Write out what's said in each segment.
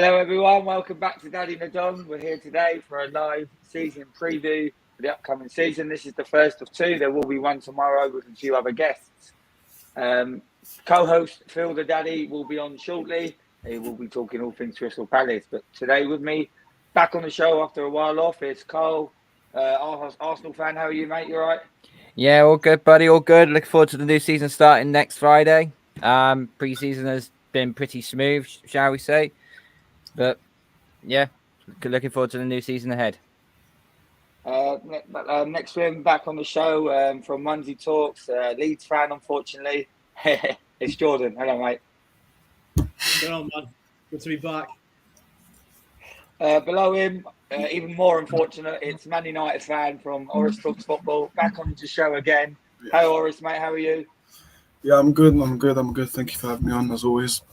Hello everyone, welcome back to Daddy and the Don. We're here today for a live season preview for the upcoming season. This is the first of two. There will be one tomorrow with a few other guests. Co-host Phil the Daddy will be on shortly. He will be talking all things Crystal Palace. But today with me, back on the show after a while off, it's Carl, Arsenal fan. How are you, mate? You all right? Yeah, all good, buddy. All good. Looking forward to the new season starting next Friday. Pre-season has been pretty smooth, shall we say. But, yeah, looking forward to the new season ahead. Next we're back on the show from Monday Talks. Leeds fan, unfortunately. It's Jordan. Hello, mate. Good on, man. Good to be back. Below him, even more unfortunate, it's Man United fan from Oris Talks Football. Back on the show again. Hey, Oris, mate. How are you? Yeah, I'm good. Thank you for having me on, as always.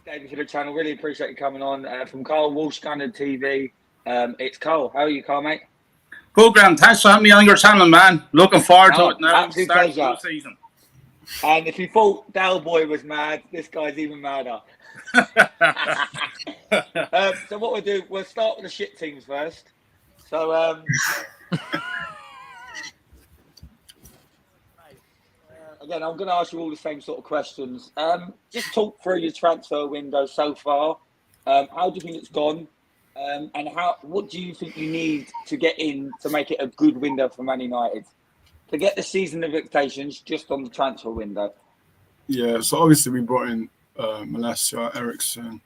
David to the channel. Really appreciate you coming on. From Carl Walsh, Gunner TV. It's Carl. How are you, Carl, mate? Good, Graham. Thanks for having me on your channel, man. Looking forward to it now. Absolute pleasure. Season. And if you thought Dal Boy was mad, this guy's even madder. So what we'll do, we'll start with the shit teams first. So again, I'm going to ask you all the same sort of questions. Just talk through your transfer window so far. How do you think it's gone? And what do you think you need to get in to make it a good window for Man United? Forget the season of expectations, just on the transfer window. Yeah, so obviously we brought in Malacia, Ericsson,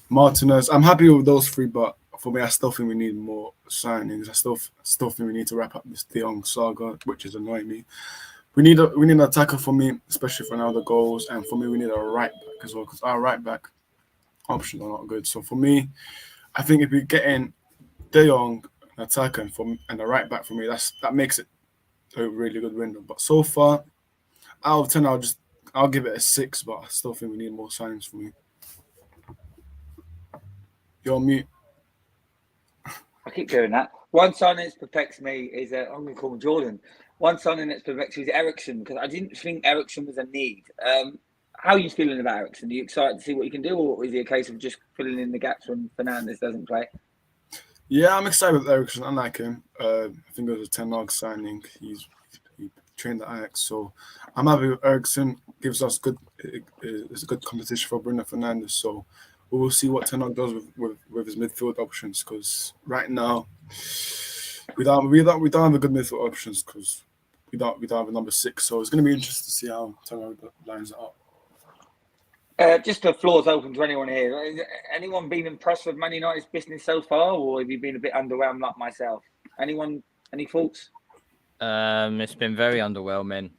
Martinez. I'm happy with those three, but for me, I still think we need more signings. I still think we need to wrap up this De Jong saga, which is annoying me. We need an attacker for me, especially for now the goals, and for me we need a right back as well, because our right back options are not good. So for me, I think if we get in De Jong, an attacker, and a right back for me, that makes it a really good window. But so far, out of 10, I'll give it a 6, but I still think we need more signings for me. You're on mute. I keep doing that. One signing that perplexed me is I'm going to call him Jordan. One signing that's perplexed me is Ericsson, because I didn't think Ericsson was a need. How are you feeling about Ericsson? Are you excited to see what he can do, or is it a case of just filling in the gaps when Fernandes doesn't play? Yeah, I'm excited with Ericsson. I like him. I think it was a 10 Hag signing. He trained at Ajax, so I'm happy with Ericsson. Gives us it's a good competition for Bruno Fernandes. So we will see what Ten Hag does with his midfield options, because right now we don't have a good midfield options, because we don't have a number 6. So it's going to be interesting to see how Ten Hag lines it up. Just the floor's open to anyone here. Has anyone been impressed with Man United's business so far, or have you been a bit underwhelmed like myself? Anyone? Any thoughts? It's been very underwhelming.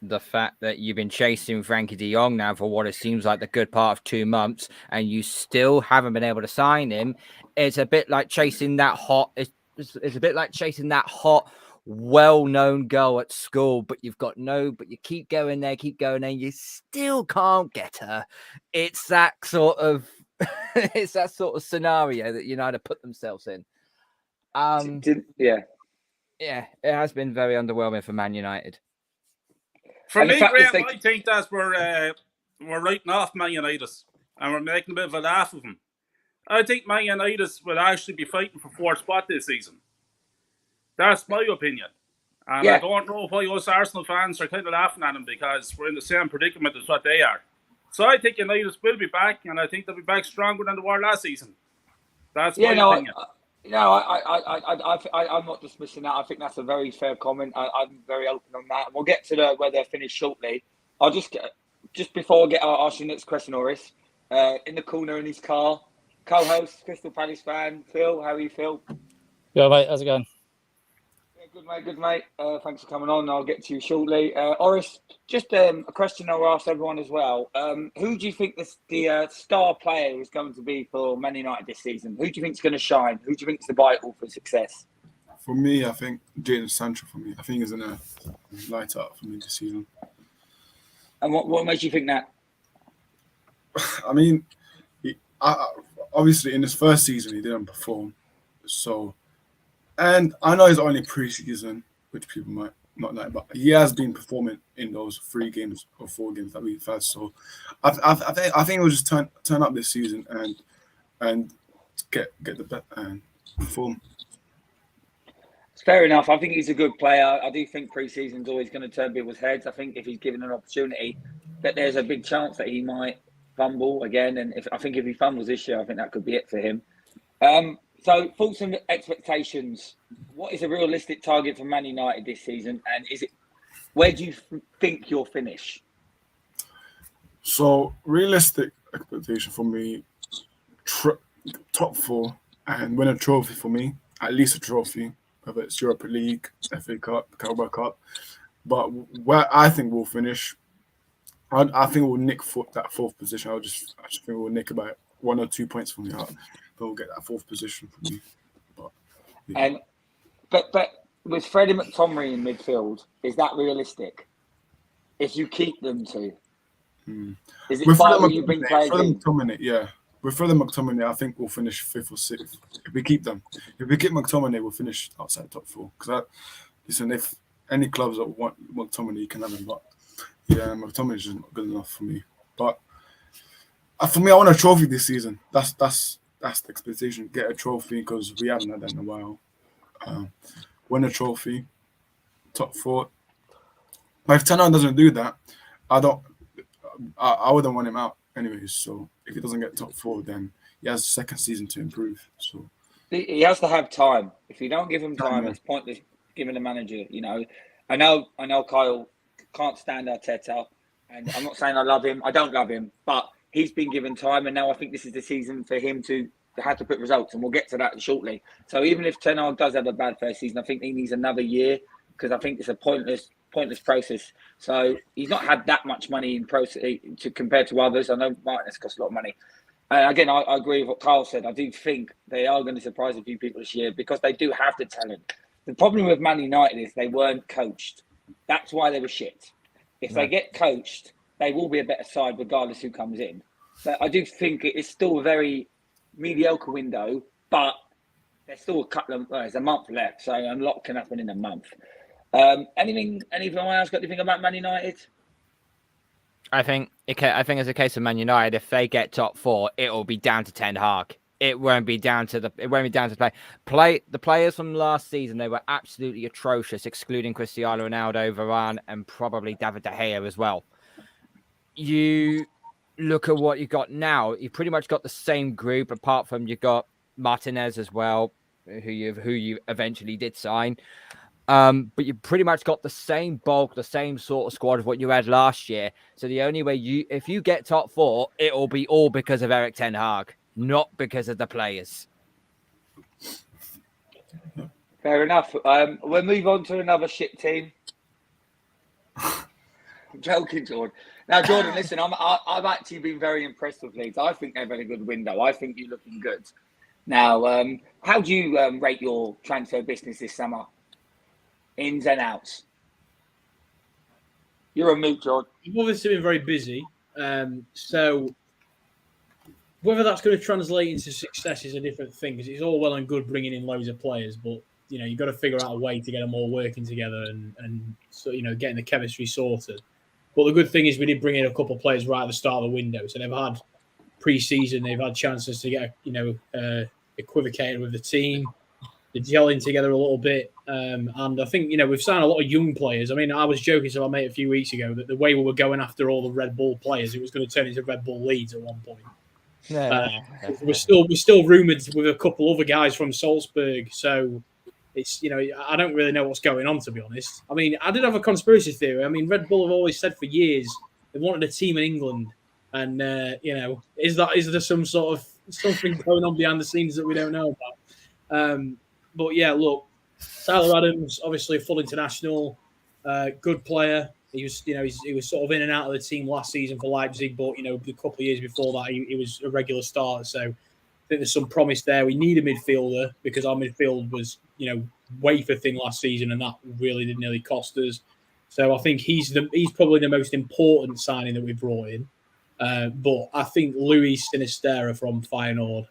The fact that you've been chasing Frankie de Jong now for what it seems like the good part of 2 months, and you still haven't been able to sign him, it's a bit like chasing that hot. It's a bit like chasing that hot, well-known girl at school, but you keep going there, you still can't get her. It's that sort of scenario that United put themselves in. Yeah, it has been very underwhelming for Man United. For me, Graham, I think that we're writing off Man United and we're making a bit of a laugh of them. I think Man United will actually be fighting for 4th spot this season. That's my opinion. And I don't know why us Arsenal fans are kind of laughing at them, because we're in the same predicament as what they are. So I think United will be back, and I think they'll be back stronger than they were last season. That's my opinion. I'm not dismissing that. I think that's a very fair comment. I'm very open on that. We'll get to where they're finished shortly. I'll just before I ask you next question, Oris, in the corner in his car, co-host, Crystal Palace fan, Phil. How are you, Phil? Yeah, mate. How's it going? Yeah, good, mate. Thanks for coming on. I'll get to you shortly. Oris, just a question I'll ask everyone as well. Who do you think the star player is going to be for Man United this season? Who do you think is going to shine? Who do you think is the vital for success? For me, I think Jadon Sancho. For me, I think he's going to light up for me this season. And what makes you think that? I mean, obviously in his first season he didn't perform. So, and I know it's only pre-season, which people might not like, but he has been performing in those 3 games or 4 games that we've had. So I think we'll just turn up this season and get the bet and perform. It's fair enough. I think he's a good player. I do think pre-season's always going to turn people's heads. I think if he's given an opportunity, that there's a big chance that he might fumble again. And if he fumbles this year, I think that could be it for him. So, thoughts and expectations. What is a realistic target for Man United this season? And where do you think you'll finish? So, realistic expectation for me, top 4 and win a trophy for me, at least a trophy, whether it's Europa League, FA Cup, Carabao Cup. But where I think we'll finish, I think we'll nick that 4th position. I just think we'll nick about 1 or 2 points from the heart. But we'll get that 4th position from me. But, yeah. But with Freddie McTominay in midfield, is that realistic? If you keep them to, is it vital you bring players in? McTominay, yeah. With Freddie McTominay, I think we'll finish 5th or 6th if we keep them. If we keep McTominay, we'll finish outside top 4. Because listen, if any clubs that want McTominay, you can have him. But yeah, McTominay is just not good enough for me. But for me, I want a trophy this season. That's the expectation. Get a trophy because we haven't had that in a while. Win a trophy, top 4. But if Ten Hag doesn't do that, I wouldn't want him out anyways. So if he doesn't get top 4, then he has a 2nd season to improve. So he has to have time. If you don't give him time, it's pointless giving the manager. I know Kyle can't stand Arteta, and I'm not saying I love him. I don't love him, but he's been given time, and now I think this is the season for him to have to put results, and we'll get to that shortly. So even if Ten Hag does have a bad first season, I think he needs another year because I think it's a pointless process. So he's not had that much money in process to compare to others. I know Martinez costs a lot of money. Again, I agree with what Carl said. I do think they are going to surprise a few people this year because they do have the talent. The problem with Man United is they weren't coached. That's why they were shit. If they get coached, they will be a better side regardless who comes in. But I do think it is still a very mediocre window, but there's still there's a month left, so a lot can happen in a month. Anyone else got anything about Man United? I think as a case of Man United, if they get top 4, it will be down to Ten Hag. It won't be down to the play. The players from last season, they were absolutely atrocious, excluding Cristiano Ronaldo, Varane, and probably David De Gea as well. You look at what you got now. You pretty much got the same group, apart from you got Martinez as well, who you eventually did sign. But you pretty much got the same bulk, the same sort of squad of what you had last year. So the only way if you get top 4, it will be all because of Erik Ten Hag, not because of the players. Fair enough. We'll move on to another shit team. I'm joking, Jordan. Now, Jordan, listen, I've actually been very impressed with Leeds. I think they've had a good window. I think you're looking good. Now, how do you rate your transfer business this summer? Ins and outs. You're a moot, Jordan. You've obviously been very busy. So whether that's going to translate into success is a different thing, because it's all well and good bringing in loads of players, but you've got to figure out a way to get them all working together and so getting the chemistry sorted. But the good thing is we did bring in a couple of players right at the start of the window, so they've had pre-season, they've had chances to get equivocated with the team. They're gelling together a little bit, and I think we've signed a lot of young players. I mean, I was joking to my mate a few weeks ago that the way we were going after all the Red Bull players, it was going to turn into Red Bull Leeds at one point. We're still rumoured with a couple other guys from Salzburg, so it's I don't really know what's going on, to be honest. I mean, I did have a conspiracy theory. I mean, Red Bull have always said for years they wanted a team in England, and is there some sort of something going on behind the scenes that we don't know about? But yeah, look, Tyler Adams, obviously a full international, good player. He was, he was sort of in and out of the team last season for Leipzig, but the couple of years before that, he was a regular starter. So I think there's some promise there. We need a midfielder because our midfield was, wafer thin last season, and that really did nearly cost us. So I think he's probably the most important signing that we brought in. But I think Luis Sinisterra from Feyenoord,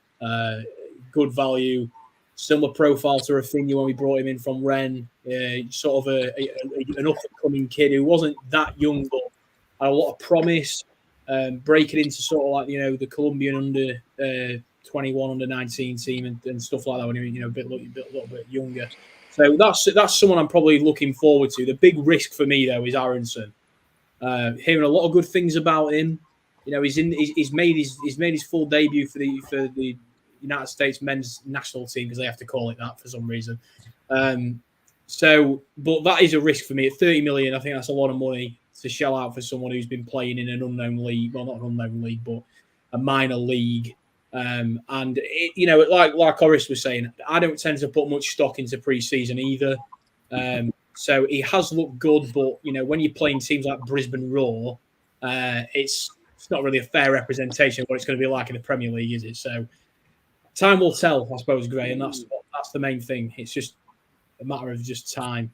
good value. similar profile to Rafinha when we brought him in from Rennes. Sort of an up-and-coming kid who wasn't that young, but had a lot of promise. Breaking into sort of like, the Colombian under 21, under 19 team and stuff like that when he was, a little bit younger. So that's someone I'm probably looking forward to. The big risk for me though is Aronson. Hearing a lot of good things about him. He's made his full debut for the United States men's national team, because they have to call it that for some reason. But that is a risk for me. At 30 million, I think that's a lot of money to shell out for someone who's been playing in an unknown league. Well, not an unknown league, but a minor league. Like Horace was saying, I don't tend to put much stock into pre-season either. So he has looked good, but when you're playing teams like Brisbane Roar, it's not really a fair representation of what it's going to be like in the Premier League, is it? So time will tell, I suppose, Gray, and that's the main thing. It's just a matter of just time.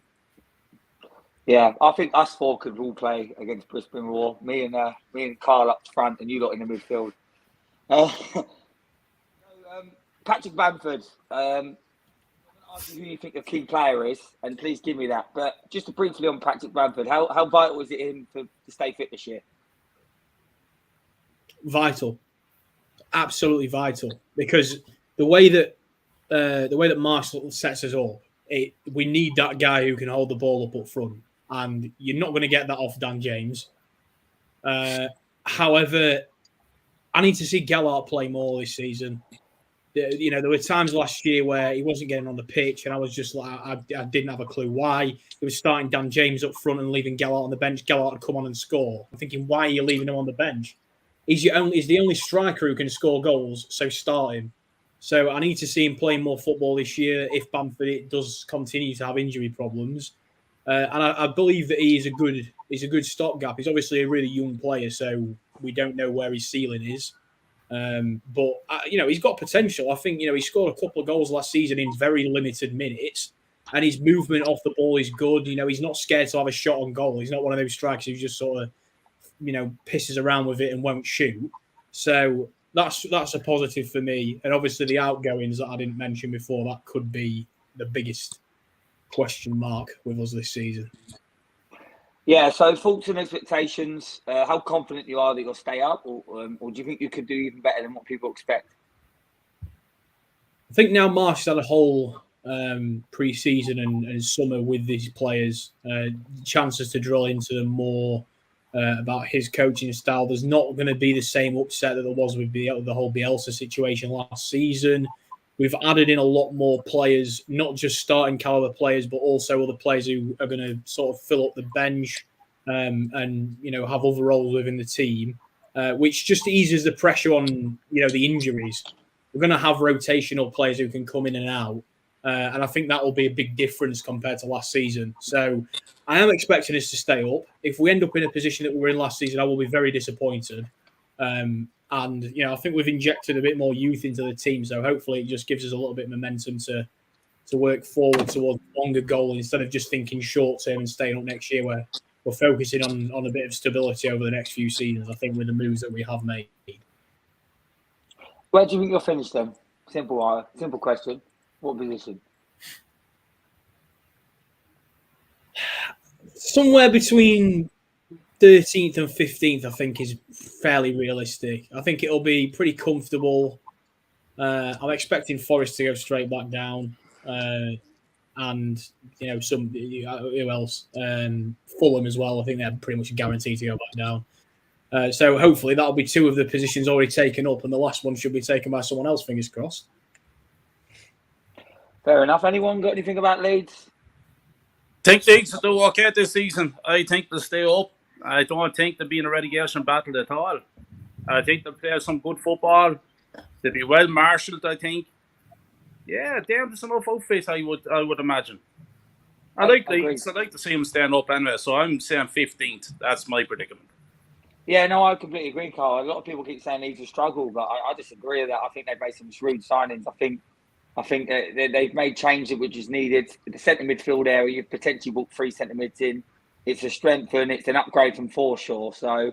Yeah, I think us four could all play against Brisbane Roar. Me and Carl up front, and you lot in the midfield. Patrick Bamford. I'm going to ask you who you think your key player is, and please give me that. But just briefly on Patrick Bamford, how vital is it in to stay fit this year? Vital, absolutely vital, because the way that Marshall sets us up, we need that guy who can hold the ball up front, and you're not going to get that off Dan James. However, I need to see Gellert play more this season. There were times last year where he wasn't getting on the pitch, and I was just like, I didn't have a clue why. He was starting Dan James up front and leaving Gellert on the bench. Gellert would come on and score. I'm thinking, why are you leaving him on the bench? He's the only striker who can score goals, so start him. So I need to see him playing more football this year if Bamford does continue to have injury problems. And I believe that he's a good stopgap. He's obviously a really young player, so we don't know where his ceiling is. But he's got potential. I think he scored a couple of goals last season in very limited minutes, and his movement off the ball is good. He's not scared to have a shot on goal. He's not one of those strikers who just sort of pisses around with it and won't shoot. So that's a positive for me. And obviously the outgoings that I didn't mention before, that could be the biggest question mark with us this season. Yeah, so thoughts and expectations, how confident you are that you'll stay up, or do you think you could do even better than what people expect? I think now Marsh's had a whole pre-season and summer with these players, chances to drill into them more about his coaching style. There's not going to be the same upset that there was with the whole Bielsa situation last season. We've added in a lot more players, not just starting caliber players, but also other players who are going to sort of fill up the bench and have other roles within the team, which just eases the pressure on the injuries. We're going to have rotational players who can come in and out, and I think that will be a big difference compared to last season. So I am expecting us to stay up. If we end up in a position that we were in last season, I will be very disappointed. And I think we've injected a bit more youth into the team, so hopefully it just gives us a little bit of momentum to work forward towards a longer goal instead of just thinking short term and staying up next year, where we're focusing on a bit of stability over the next few seasons, I think, with the moves that we have made. Where do you think you'll finish then? Simple question. What position? Somewhere between 13th and 15th, I think, is fairly realistic. I think it'll be pretty comfortable. I'm expecting Forest to go straight back down. And, who else? Fulham as well. I think they're pretty much guaranteed to go back down. So hopefully that'll be two of the positions already taken up, and the last one should be taken by someone else, fingers crossed. Fair enough. Anyone got anything about Leeds? I think Leeds will do okay this season. I think they'll stay up. I don't think they'll be in a relegation battle at all. I think they'll play some good football. They'll be well marshalled, I think. Yeah, there's enough outfit, I would imagine. I like Leeds. I'd like to see them stand up anyway, so I'm saying 15th. That's my predicament. Yeah, no, I completely agree, Carl. A lot of people keep saying Leeds will struggle, but I disagree with that. I think they've made some shrewd signings. I think they've made changes which is needed. The centre midfield area, you've potentially brought 3 centre mids in. It's a strength and it's an upgrade from Forshaw. So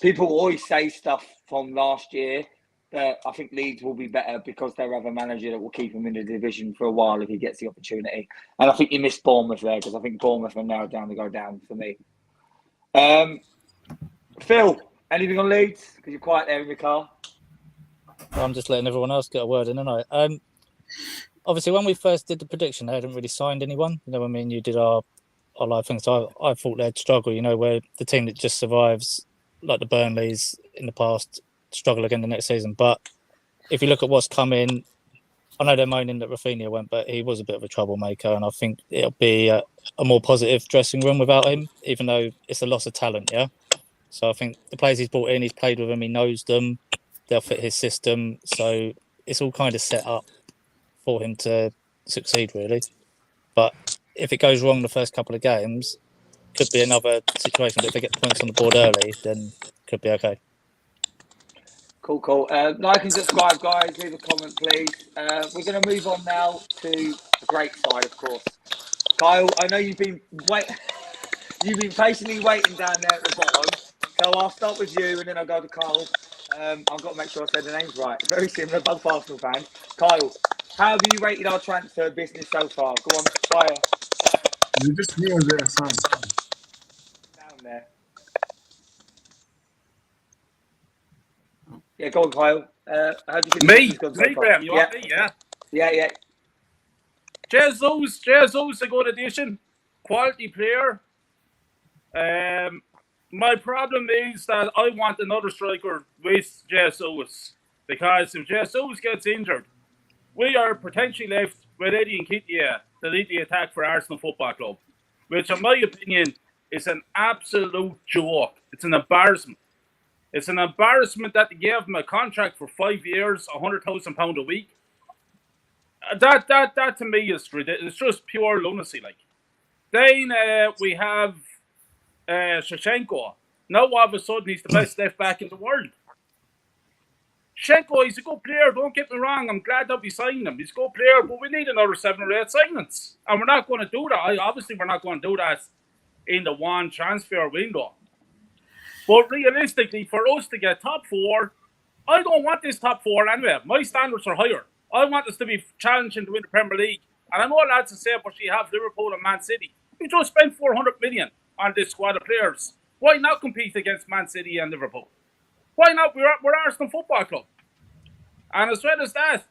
people always say stuff from last year I think Leeds will be better because they'll have a manager that will keep him in the division for a while if he gets the opportunity. And I think you missed Bournemouth there because I think Bournemouth are now down to go down for me. Phil, anything on Leeds? Because you're quiet there in your car. I'm just letting everyone else get a word in, aren't I? Obviously, when we first did the prediction, they hadn't really signed anyone. You know what I mean? You did our live things. So I thought they'd struggle, you know, where the team that just survives, like the Burnleys in the past, struggle again the next season. But if you look at what's come in, I know they're moaning that Rafinha went, but he was a bit of a troublemaker, and I think it'll be a more positive dressing room without him, even though it's a loss of talent, yeah? So I think the players he's brought in, he's played with them, he knows them, they'll fit his system. So it's all kind of set up for him to succeed, really. But if it goes wrong the first couple of games, could be another situation. But if they get the points on the board early, then could be okay. Cool. Like and subscribe, guys. Leave a comment, please. We're going to move on now to the great side, of course. Kyle, I know you've been patiently waiting down there at the bottom. So I'll start with you, and then I'll go to Kyle. I've got to make sure I said the names right. Very similar, both Arsenal fans. Kyle, how have you rated our transfer business so far? Go on, fire. You just me or there, son? Down there. Yeah, go on, Kyle. How do you think Me, so far? Graham, you want me? Yeah. Jesus, a good addition. Quality player. My problem is that I want another striker with Jesus, because if Jesus gets injured, we are potentially left with Eddie Nketiah to lead the attack for Arsenal Football Club, which in my opinion is an absolute joke. It's an embarrassment. It's an embarrassment that they gave him a contract for 5 years, £100,000 a week. That to me is ridiculous. It's just pure lunacy. Like, then we have Shevchenko. Now all of a sudden he's the best left back in the world. Shevchenko, he's a good player. Don't get me wrong. I'm glad that we signed him. He's a good player, but we need another 7 or 8 signings, and we're not going to do that. Obviously, we're not going to do that in the one transfer window. But realistically, for us to get top 4, I don't want this top 4 anyway. My standards are higher. I want us to be challenging to win the Premier League. And I know lads will say, but you have Liverpool and Man City. We just spent 400 million on this squad of players. Why not compete against Man City and Liverpool? Why not? We're Arsenal Football Club. And as well as that,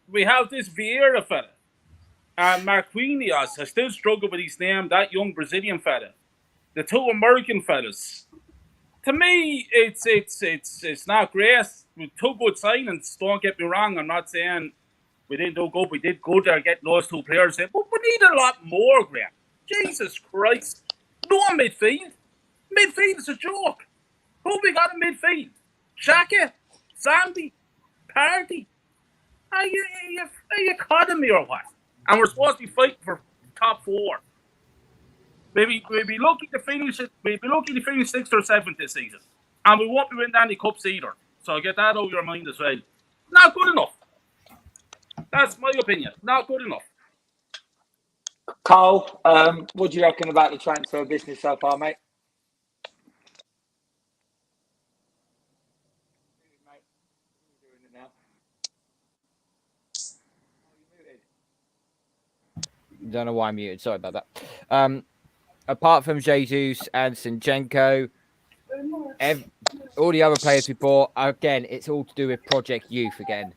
we have this Vieira fella. And Marquinhos, I still struggle with his name, that young Brazilian fella. The 2 American fellas. To me, it's not great. With 2 good signings, don't get me wrong. I'm not saying we didn't do good. We did good there getting those 2 players in. But we need a lot more, Graham. Jesus Christ. No midfield. Midfield is a joke. Who we got in midfield? Xhaka? Zambi? Party? Are you kidding me or what? And we're supposed to be fighting for top 4. Maybe we'll be lucky to finish it. We'll be lucky to finish 6th or 7th this season, and we won't be winning any cups either. So get that out of your mind as well. Not good enough. That's my opinion. Not good enough. Carl, what do you reckon about the transfer business so far, mate? Don't know why I'm muted. Sorry about that. Apart from Jesus and Zinchenko, all the other players we bought, again, it's all to do with Project Youth again.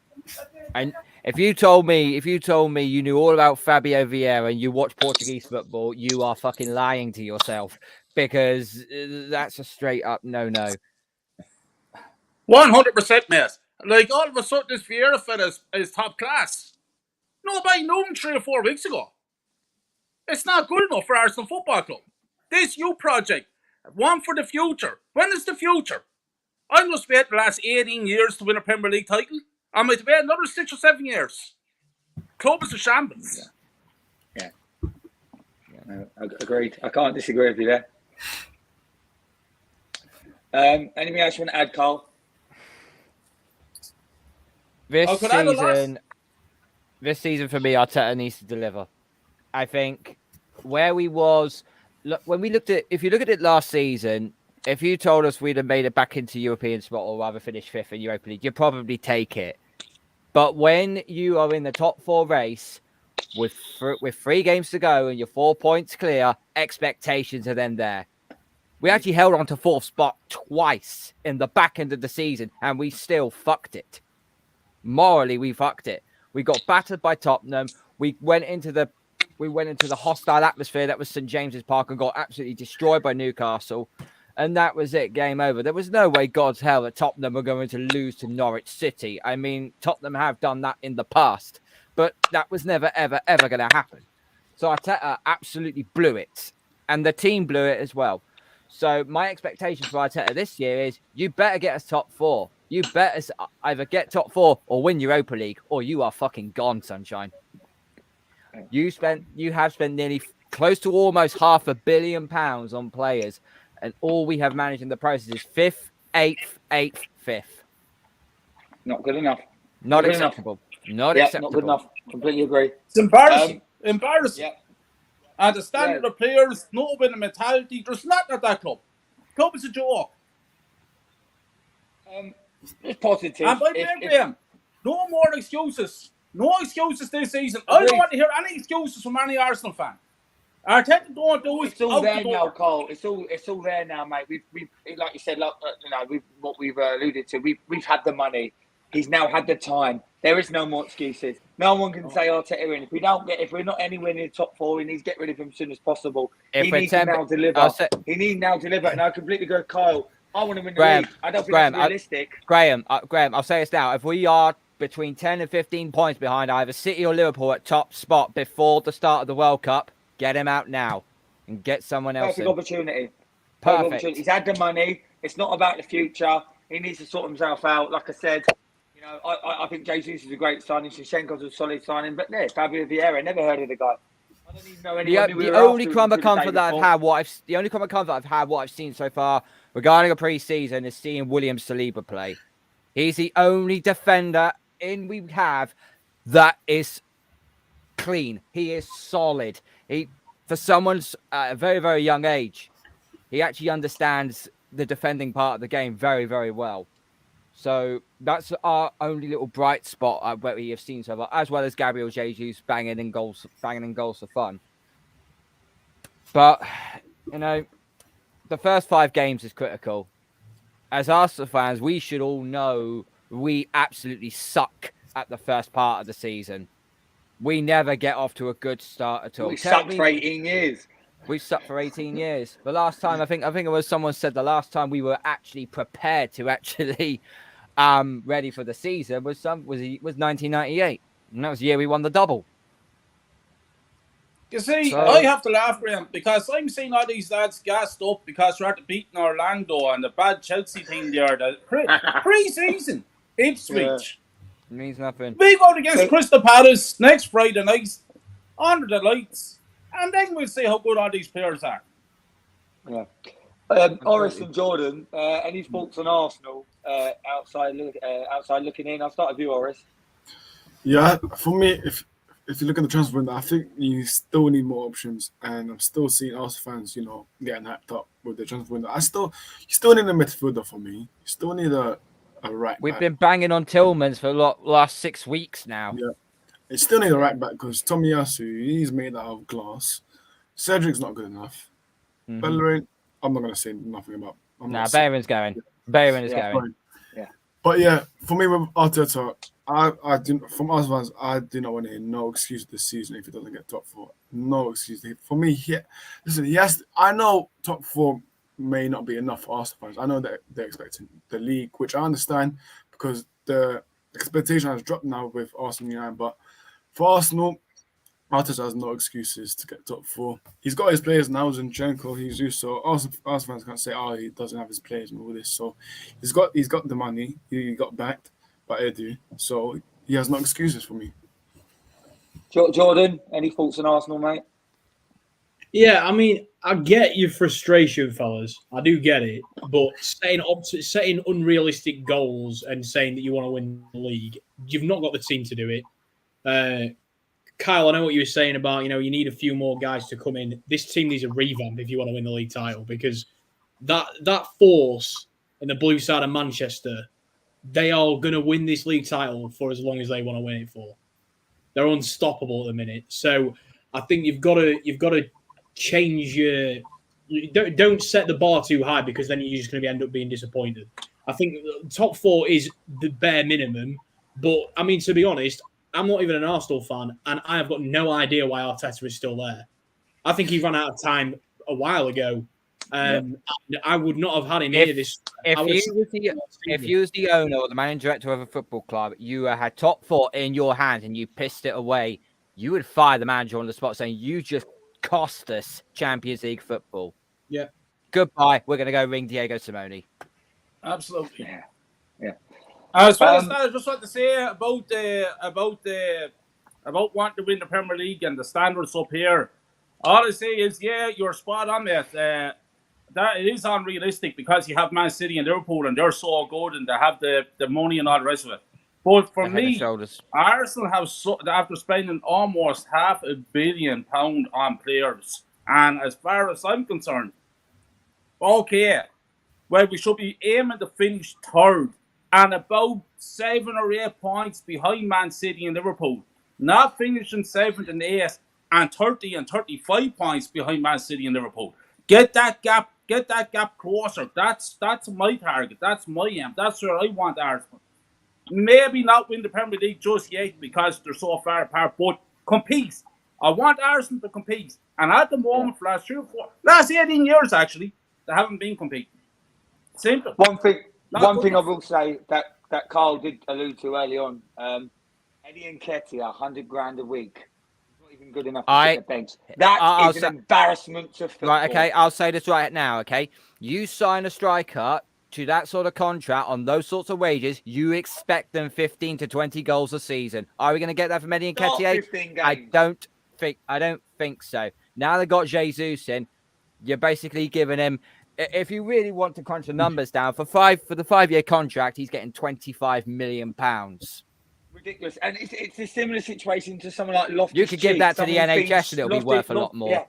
And if you told me you knew all about Fabio Vieira and you watch Portuguese football, you are fucking lying to yourself, because that's a straight up no-no. 100%, mate. Like, all of a sudden, this Vieira fella is top class. Nobody knew him 3 or 4 weeks ago. It's not good enough for Arsenal Football Club. This youth project, one for the future. When is the future? I must wait the last 18 years to win a Premier League title. I might wait another 6 or 7 years. Club is a shambles. Yeah. Agreed. I can't disagree with you there. Anything else you want to add, Carl? This season for me, Arteta needs to deliver. I think where we was, if you look at it last season, if you told us we'd have made it back into European spot or rather finish 5th in Europa League, you'd probably take it. But when you are in the top 4 race with 3 games to go and you're 4 points clear, expectations are then there. We actually held on to 4th spot twice in the back end of the season, and we still fucked it. Morally, we fucked it. We got battered by Tottenham. We went into the hostile atmosphere that was St James's Park and got absolutely destroyed by Newcastle. And that was it. Game over. There was no way, God's hell, that Tottenham were going to lose to Norwich City. I mean, Tottenham have done that in the past, but that was never, ever, ever going to happen. So Arteta absolutely blew it, and the team blew it as well. So my expectation for Arteta this year is you better get us top 4. You better either get top 4 or win Europa League, or you are fucking gone, sunshine. You have spent nearly close to almost £500 million on players, and all we have managed in the process is 5th, 8th, 5th. Not good enough. Not acceptable. Not acceptable. Not good enough. Completely agree. It's embarrassing. Embarrassing. Yeah. And the standard of players, no bit of mentality. There's nothing at that club. Club is a joke. It's positive. And by Graham, no more excuses. No excuses this season. I don't want to hear any excuses from any Arsenal fan. Arteta don't do it. It's all there now, Carl. It's all there now, mate. We've like you said, we've alluded to. We've had the money. He's now had the time. There is no more excuses. No one can say Arteta in. If we're not anywhere near the top 4, he needs to get rid of him as soon as possible. He needs to now deliver. He needs now deliver. And I completely agree with Kyle. I want to win the league. I don't think that's realistic. Graham, I'll say this now. If we are between 10 and 15 points behind either City or Liverpool at top spot before the start of the World Cup, get him out now and get someone else Perfect in. opportunity. Perfect. He's had the money. It's not about the future. He needs to sort himself out. Like I said, I think Jesus is a great signing. Shinchenko's a solid signing. But Fabio Vieira, never heard of the guy. I don't even know anyone. The only crumb of comfort that I've had, what I've seen so far regarding a pre-season is seeing William Saliba play. He's the only defender we have that is clean. He is solid. For someone's at a very, very young age, he actually understands the defending part of the game very, very well. So that's our only little bright spot where we have seen so far, as well as Gabriel Jesus banging in goals for fun. But the first 5 games is critical. As Arsenal fans, we should all know we absolutely suck at the first part of the season. We never get off to a good start at all. We sucked for 18 years. We sucked for 18 years. The last time, I think it was someone said the last time we were actually prepared to actually ready for the season was 1998, and that was the year we won the double. You see, I have to laugh, Graham, because I'm seeing all these lads gassed up because they're after beating Orlando and the bad Chelsea team there. Pre-season, Ipswich. It means nothing. We go against Crystal Palace next Friday night under the lights, and then we'll see how good all these players are. Yeah. Horace and Jordan, any thoughts on Arsenal outside looking in? I'll start with you, Horace. Yeah, for me, if you look at the transfer window, I think you still need more options, and I'm still seeing Arsenal fans, getting hyped up with the transfer window. You still need a midfielder for me. You still need a right back. We've been banging on Tillmans for the last 6 weeks now. Yeah, you still need a right back because Tomiyasu, he's made out of glass. Cedric's not good enough. Mm-hmm. Bellerin, I'm not going to say nothing about. Bellerin's going. Bellerin is going. Yeah. But yeah, for me with Arteta, I do, from Arsenal fans, I do not want to hear no excuse this season if he doesn't get top 4. No excuse. For me, I know top 4 may not be enough for Arsenal fans. I know that they're expecting the league, which I understand because the expectation has dropped now with Arsenal United. But for Arsenal, Arteta has no excuses to get top 4. He's got his players now, Zinchenko, Jesus. So Arsenal fans can't say, he doesn't have his players and all this. So he's got the money. He got backed by Edu. So he has no excuses for me. Jordan, any thoughts on Arsenal, mate? Yeah, I mean, I get your frustration, fellas. I do get it. But setting unrealistic goals and saying that you want to win the league, you've not got the team to do it. Kyle, I know what you were saying about, you need a few more guys to come in. This team needs a revamp if you want to win the league title because that force in the blue side of Manchester, they are going to win this league title for as long as they want to win it for. They're unstoppable at the minute. So I think you've got to change your. Don't set the bar too high, because then you're just going to end up being disappointed. I think top 4 is the bare minimum. But I mean, to be honest, I'm not even an Arsenal fan, and I have got no idea why Arteta is still there. I think he ran out of time a while ago. And I would not have had him here this. If you was the owner or the managing director of a football club, you had top 4 in your hands and you pissed it away, you would fire the manager on the spot, saying, "You just cost us Champions League football. Yeah. Goodbye. We're going to go ring Diego Simeone." Absolutely. Yeah. As far as that, I just want to say about wanting to win the Premier League and the standards up here. All I say is, you're spot on, mate. That it is unrealistic, because you have Man City and Liverpool, and they're so good, and they have the money and all the rest of it. But for me, Arsenal have after spending almost £500 million on players, and as far as I'm concerned, okay, well, we should be aiming to finish 3rd and about 7 or 8 points behind Man City and Liverpool, not finishing 7th and 8th and 30 and 35 points behind Man City and Liverpool. Get that gap closer. That's my target. That's my aim. That's where I want Arsenal. Maybe not win the Premier League just yet, because they're so far apart, but compete. I want Arsenal to compete. And at the moment, for last 18 years, actually, they haven't been competing. Simple. One thing I will say that Carl did allude to early on, Eddie Nketiah, 100 grand a week. Not even good enough to sit the bench. That is an embarrassment to football. Right, okay, I'll say this right now, okay? You sign a striker to that sort of contract on those sorts of wages, you expect them 15 to 20 goals a season. Are we going to get that from Eddie Nketiah? I don't think so. Now they've got Jesus in, you're basically giving him, if you really want to crunch the numbers down, for the 5-year contract, he's getting £25 million. Ridiculous. And it's a similar situation to someone like Loftus-Cheek. You could give that to the NHS and it'll be worth a lot more. Yeah.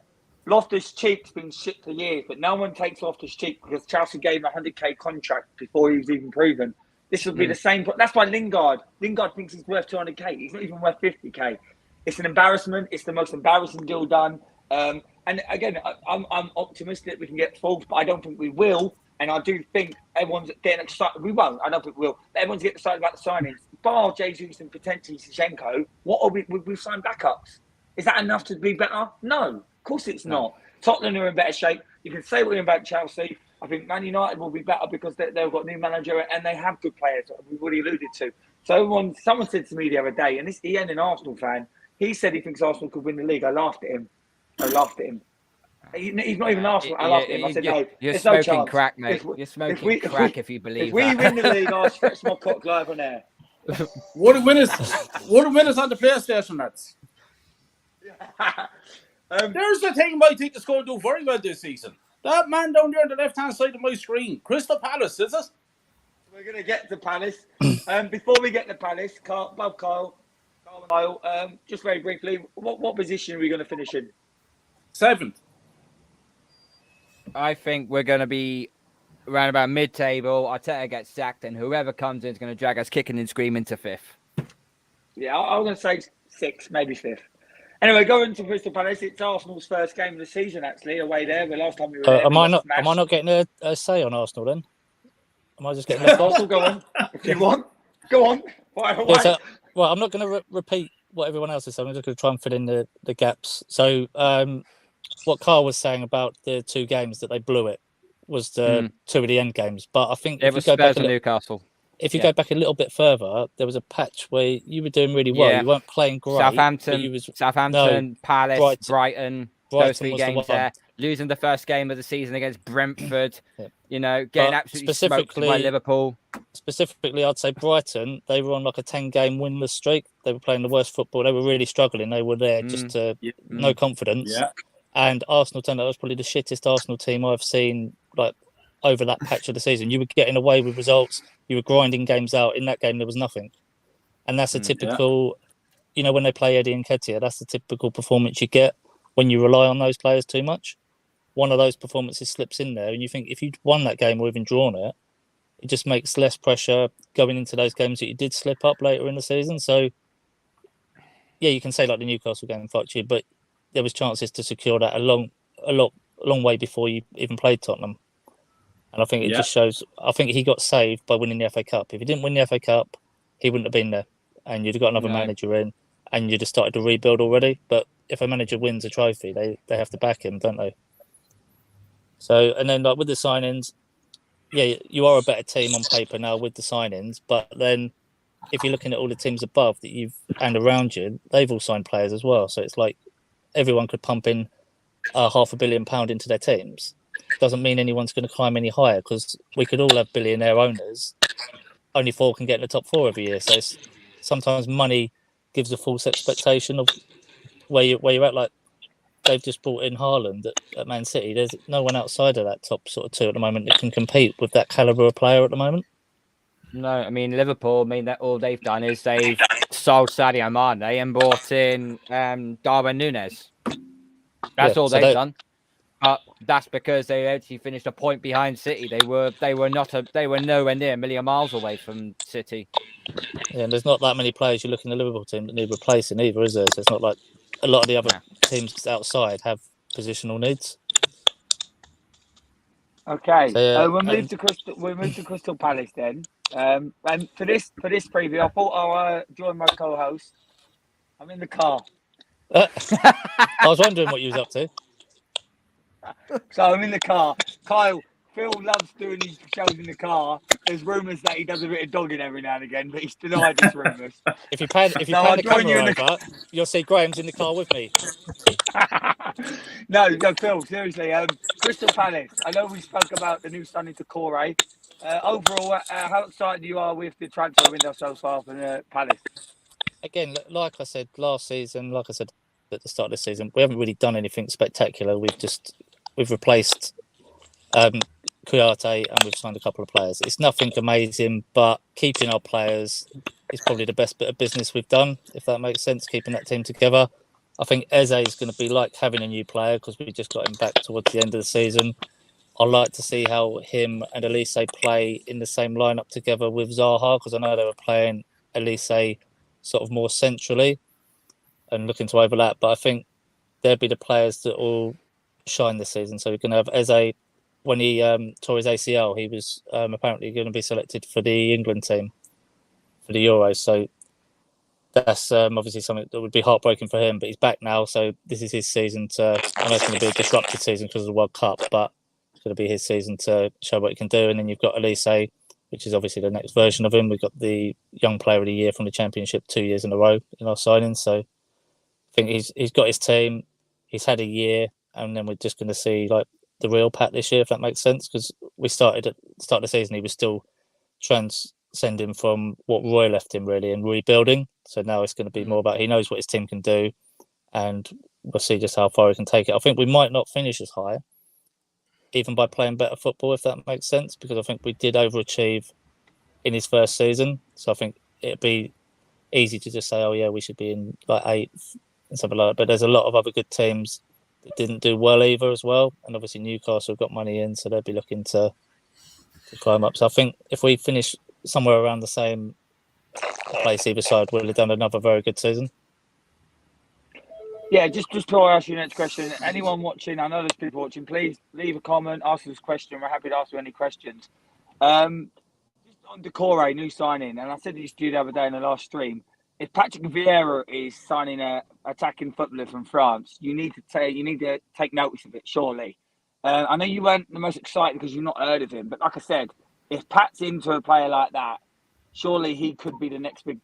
Loftus-Cheek's been shit for years, but no one takes Loftus-Cheek because Chelsea gave him a 100k contract before he was even proven. This would be the same. That's why Lingard thinks he's worth 200k. He's not even worth 50k. It's an embarrassment. It's the most embarrassing deal done. And again, I'm optimistic we can get 4th, but I don't think we will. And I do think everyone's getting excited. We won't. I don't think we will. Everyone's getting excited about the signings. Bar Jesus and potentially Zinchenko, we've signed backups. Is that enough to be better? No, of course it's not. Tottenham are in better shape. You can say what you're about Chelsea. I think Man United will be better because they've got a new manager and they have good players. We've already alluded to. So someone said to me the other day, and he ain't an Arsenal fan. He said he thinks Arsenal could win the league. I laughed at him. He's not even Arsenal. I laughed at him. I said, no, you're there's smoking no chance. crack, mate. You're smoking crack if you believe that. If we win the league, I'll stretch my cock live on air. What a winners on the PlayStation, lads. There's the thing I think that's going to do very well this season. That man down there on the left-hand side of my screen, Crystal Palace, is it? We're going to get to Palace. Before we get to Palace, Kyle, just very briefly, what position are we going to finish in? 7th. I think we're going to be around about mid-table. Arteta gets sacked, and whoever comes in is going to drag us kicking and screaming to 5th. Yeah, I'm going to say 6th, maybe 5th. Anyway, going to Crystal Palace, it's Arsenal's first game of the season, actually, away there. The last time we were there, am I not getting a say on Arsenal then? Am I just getting left Arsenal, go on. If you want, go on. Well, I'm not going to repeat what everyone else is saying. I'm just going to try and fill in the gaps. So, what Carl was saying about the 2 games that they blew it was the 2 of the end games. But I think it was Spurs and Newcastle. If you go back a little bit further, there was a patch where you were doing really well. You weren't playing great. Southampton, Palace, Brighton, those 3 games there. Losing the first game of the season against Brentford. Getting absolutely smoked by Liverpool. Specifically, I'd say Brighton, they were on like a 10-game winless streak. They were playing the worst football. They were really struggling. They were there just to no confidence. Yeah. And Arsenal turned out that was probably the shittest Arsenal team I've seen over that patch of the season. You were getting away with results. You were grinding games out. In that game, there was nothing. And that's a typical, when they play Eddie Nketiah, that's the typical performance you get when you rely on those players too much. one of those performances slips in there, and you think if you'd won that game or even drawn it, it just makes less pressure going into those games that you did slip up later in the season. So, yeah, you can say like the Newcastle game fucked you, but there was chances to secure that a long way before you even played Tottenham. And I think it just shows. I think he got saved by winning the FA Cup. If he didn't win the FA Cup, he wouldn't have been there, and you'd have got another manager in, and you'd have started to rebuild already. But if a manager wins a trophy, they have to back him, don't they? So, and then like with the signings, yeah, you are a better team on paper now with the signings. But then, if you're looking at all the teams above that you've and around you, they've all signed players as well. So it's like everyone could pump in £500 million into their teams. Doesn't mean anyone's going to climb any higher, because we could all have billionaire owners. Only 4 can get in the top 4 every year. So sometimes money gives a false expectation of where you're at. Like they've just brought in Haaland at Man City. There's no one outside of that top sort of 2 at the moment that can compete with that caliber of player at the moment. No, I mean Liverpool. I mean that all they've done is they've sold Sadio Mane and brought in Darwin Núñez. That's all they've done. That's because they actually finished a point behind City. They were nowhere near a million miles away from City. Yeah, and there's not that many players you look in the Liverpool team that need replacing either, is there? So it's not like a lot of the other teams outside have positional needs. Okay, so we'll move to Crystal Palace then. And for this preview, I thought I'll join my co-host. I'm in the car. I was wondering what you was up to. So I'm in the car. Kyle, Phil loves doing these shows in the car. There's rumours that he does a bit of dogging every now and again, but he's denied these rumours. If you pan the camera over, you'll see Graham's in the car with me. No, Phil, seriously. Crystal Palace. I know we spoke about the new signing to Corey. Overall, how excited you are with the transfer window so far for the Palace? Again, like I said last season, like I said at the start of the season, we haven't really done anything spectacular. We've replaced Kouyaté and we've signed a couple of players. It's nothing amazing, but keeping our players is probably the best bit of business we've done, if that makes sense, keeping that team together. I think Eze is going to be like having a new player because we just got him back towards the end of the season. I'd like to see how him and Elise play in the same lineup together with Zaha, because I know they were playing Elise sort of more centrally and looking to overlap. But I think they'll be the players that will shine this season. So we're going to have Eze. When he tore his ACL, he was apparently going to be selected for the England team for the Euros. So that's obviously something that would be heartbreaking for him. But he's back now, so this is his season to. I know it's going to be a disrupted season because of the World Cup, but it's going to be his season to show what he can do. And then you've got Elise, which is obviously the next version of him. We've got the Young Player of the Year from the Championship 2 years in a row in our signings. So I think he's got his team. He's had a year, and then we're just going to see like the real Pat this year, if that makes sense. Because we started at the start of the season, he was still transcending from what Roy left him really and rebuilding. So now it's going to be more about he knows what his team can do, and we'll see just how far he can take it. I think we might not finish as high, even by playing better football, if that makes sense, because I think we did overachieve in his first season. So I think it'd be easy to just say, oh yeah, we should be in like 8th and something like that. But there's a lot of other good teams that didn't do well either as well. And obviously Newcastle have got money in, so they'll be looking to climb up. So I think if we finish somewhere around the same place either side, we'll have done another very good season. Yeah, just before I ask you the next question, anyone watching, I know there's people watching, please leave a comment, ask us a question. We're happy to ask you any questions. Just on Decore, new signing, and I said this to you the other day in the last stream, if Patrick Vieira is signing a attacking footballer from France, you need to take notice of it, surely. I know you weren't the most excited because you've not heard of him, but like I said, if Pat's into a player like that, surely he could be the next big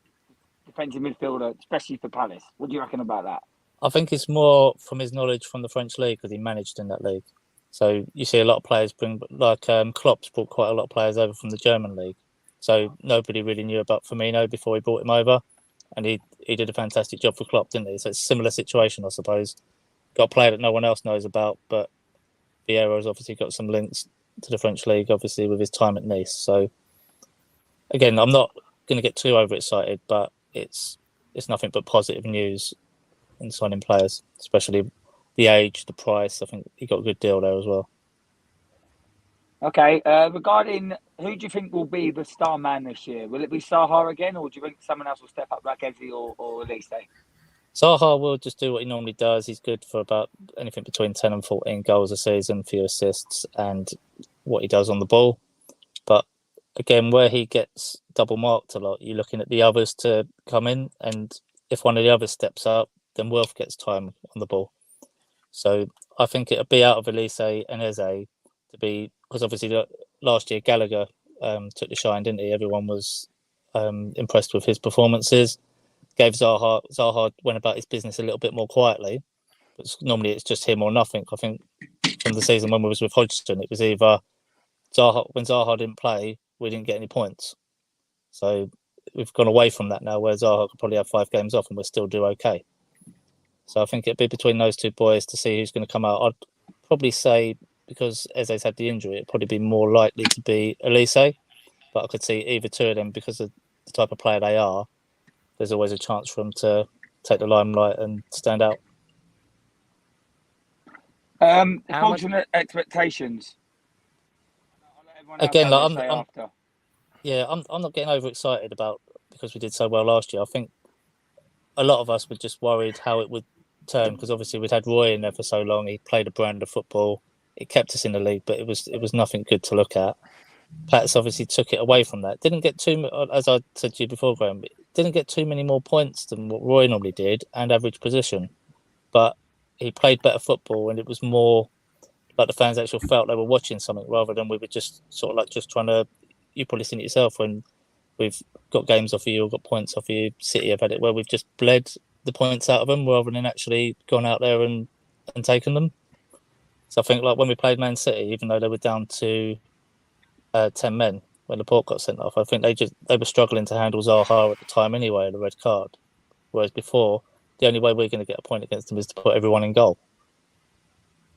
defensive midfielder, especially for Palace. What do you reckon about that? I think it's more from his knowledge from the French league because he managed in that league. So you see a lot of players Klopp's brought quite a lot of players over from the German league. So nobody really knew about Firmino before he brought him over. And he did a fantastic job for Klopp, didn't he? So it's a similar situation, I suppose. Got a player that no one else knows about, but Vieira's obviously got some links to the French league, obviously, with his time at Nice. So, again, I'm not going to get too overexcited, but it's nothing but positive news in signing players, especially the age, the price, I think he got a good deal there as well. Okay, regarding who do you think will be the star man this year? Will it be Saha again, or do you think someone else will step up like Eze or Elise? Zaha will just do what he normally does. He's good for about anything between 10 and 14 goals a season, few assists, and what he does on the ball. But again, where he gets double marked a lot, you're looking at the others to come in, and if one of the others steps up, then Wilf gets time on the ball. So I think it'll be out of Elise and Eze to be, because obviously last year Gallagher took the shine, didn't he? Everyone was impressed with his performances. Gave Zaha went about his business a little bit more quietly. But normally it's just him or nothing. I think from the season when we was with Hodgson, it was either when Zaha didn't play, we didn't get any points. So we've gone away from that now, where Zaha could probably have 5 games off and we'll still do okay. So I think it'd be between those two boys to see who's going to come out. I'd probably say, because Eze's had the injury, it'd probably be more likely to be Elise. But I could see either two of them, because of the type of player they are, there's always a chance for them to take the limelight and stand out. Ultimate expectations. Again, like I'm not getting overexcited about because we did so well last year. I think a lot of us were just worried how it would turn, because obviously we'd had Roy in there for so long. He played a brand of football. It kept us in the league, but it was nothing good to look at. Pats obviously took it away from that. Didn't get as I said to you before, Graham, didn't get too many more points than what Roy normally did and average position. But he played better football, and it was more like the fans actually felt they were watching something rather than we were just sort of like just trying to. You've probably seen it yourself when we've got games off of you or got points off of you. City have had it where we've just bled the points out of them rather than actually gone out there and taken them. So I think like when we played Man City, even though they were down to 10 men when Laporte got sent off, I think they were struggling to handle Zaha at the time anyway, the red card. Whereas before, the only way we're going to get a point against them is to put everyone in goal.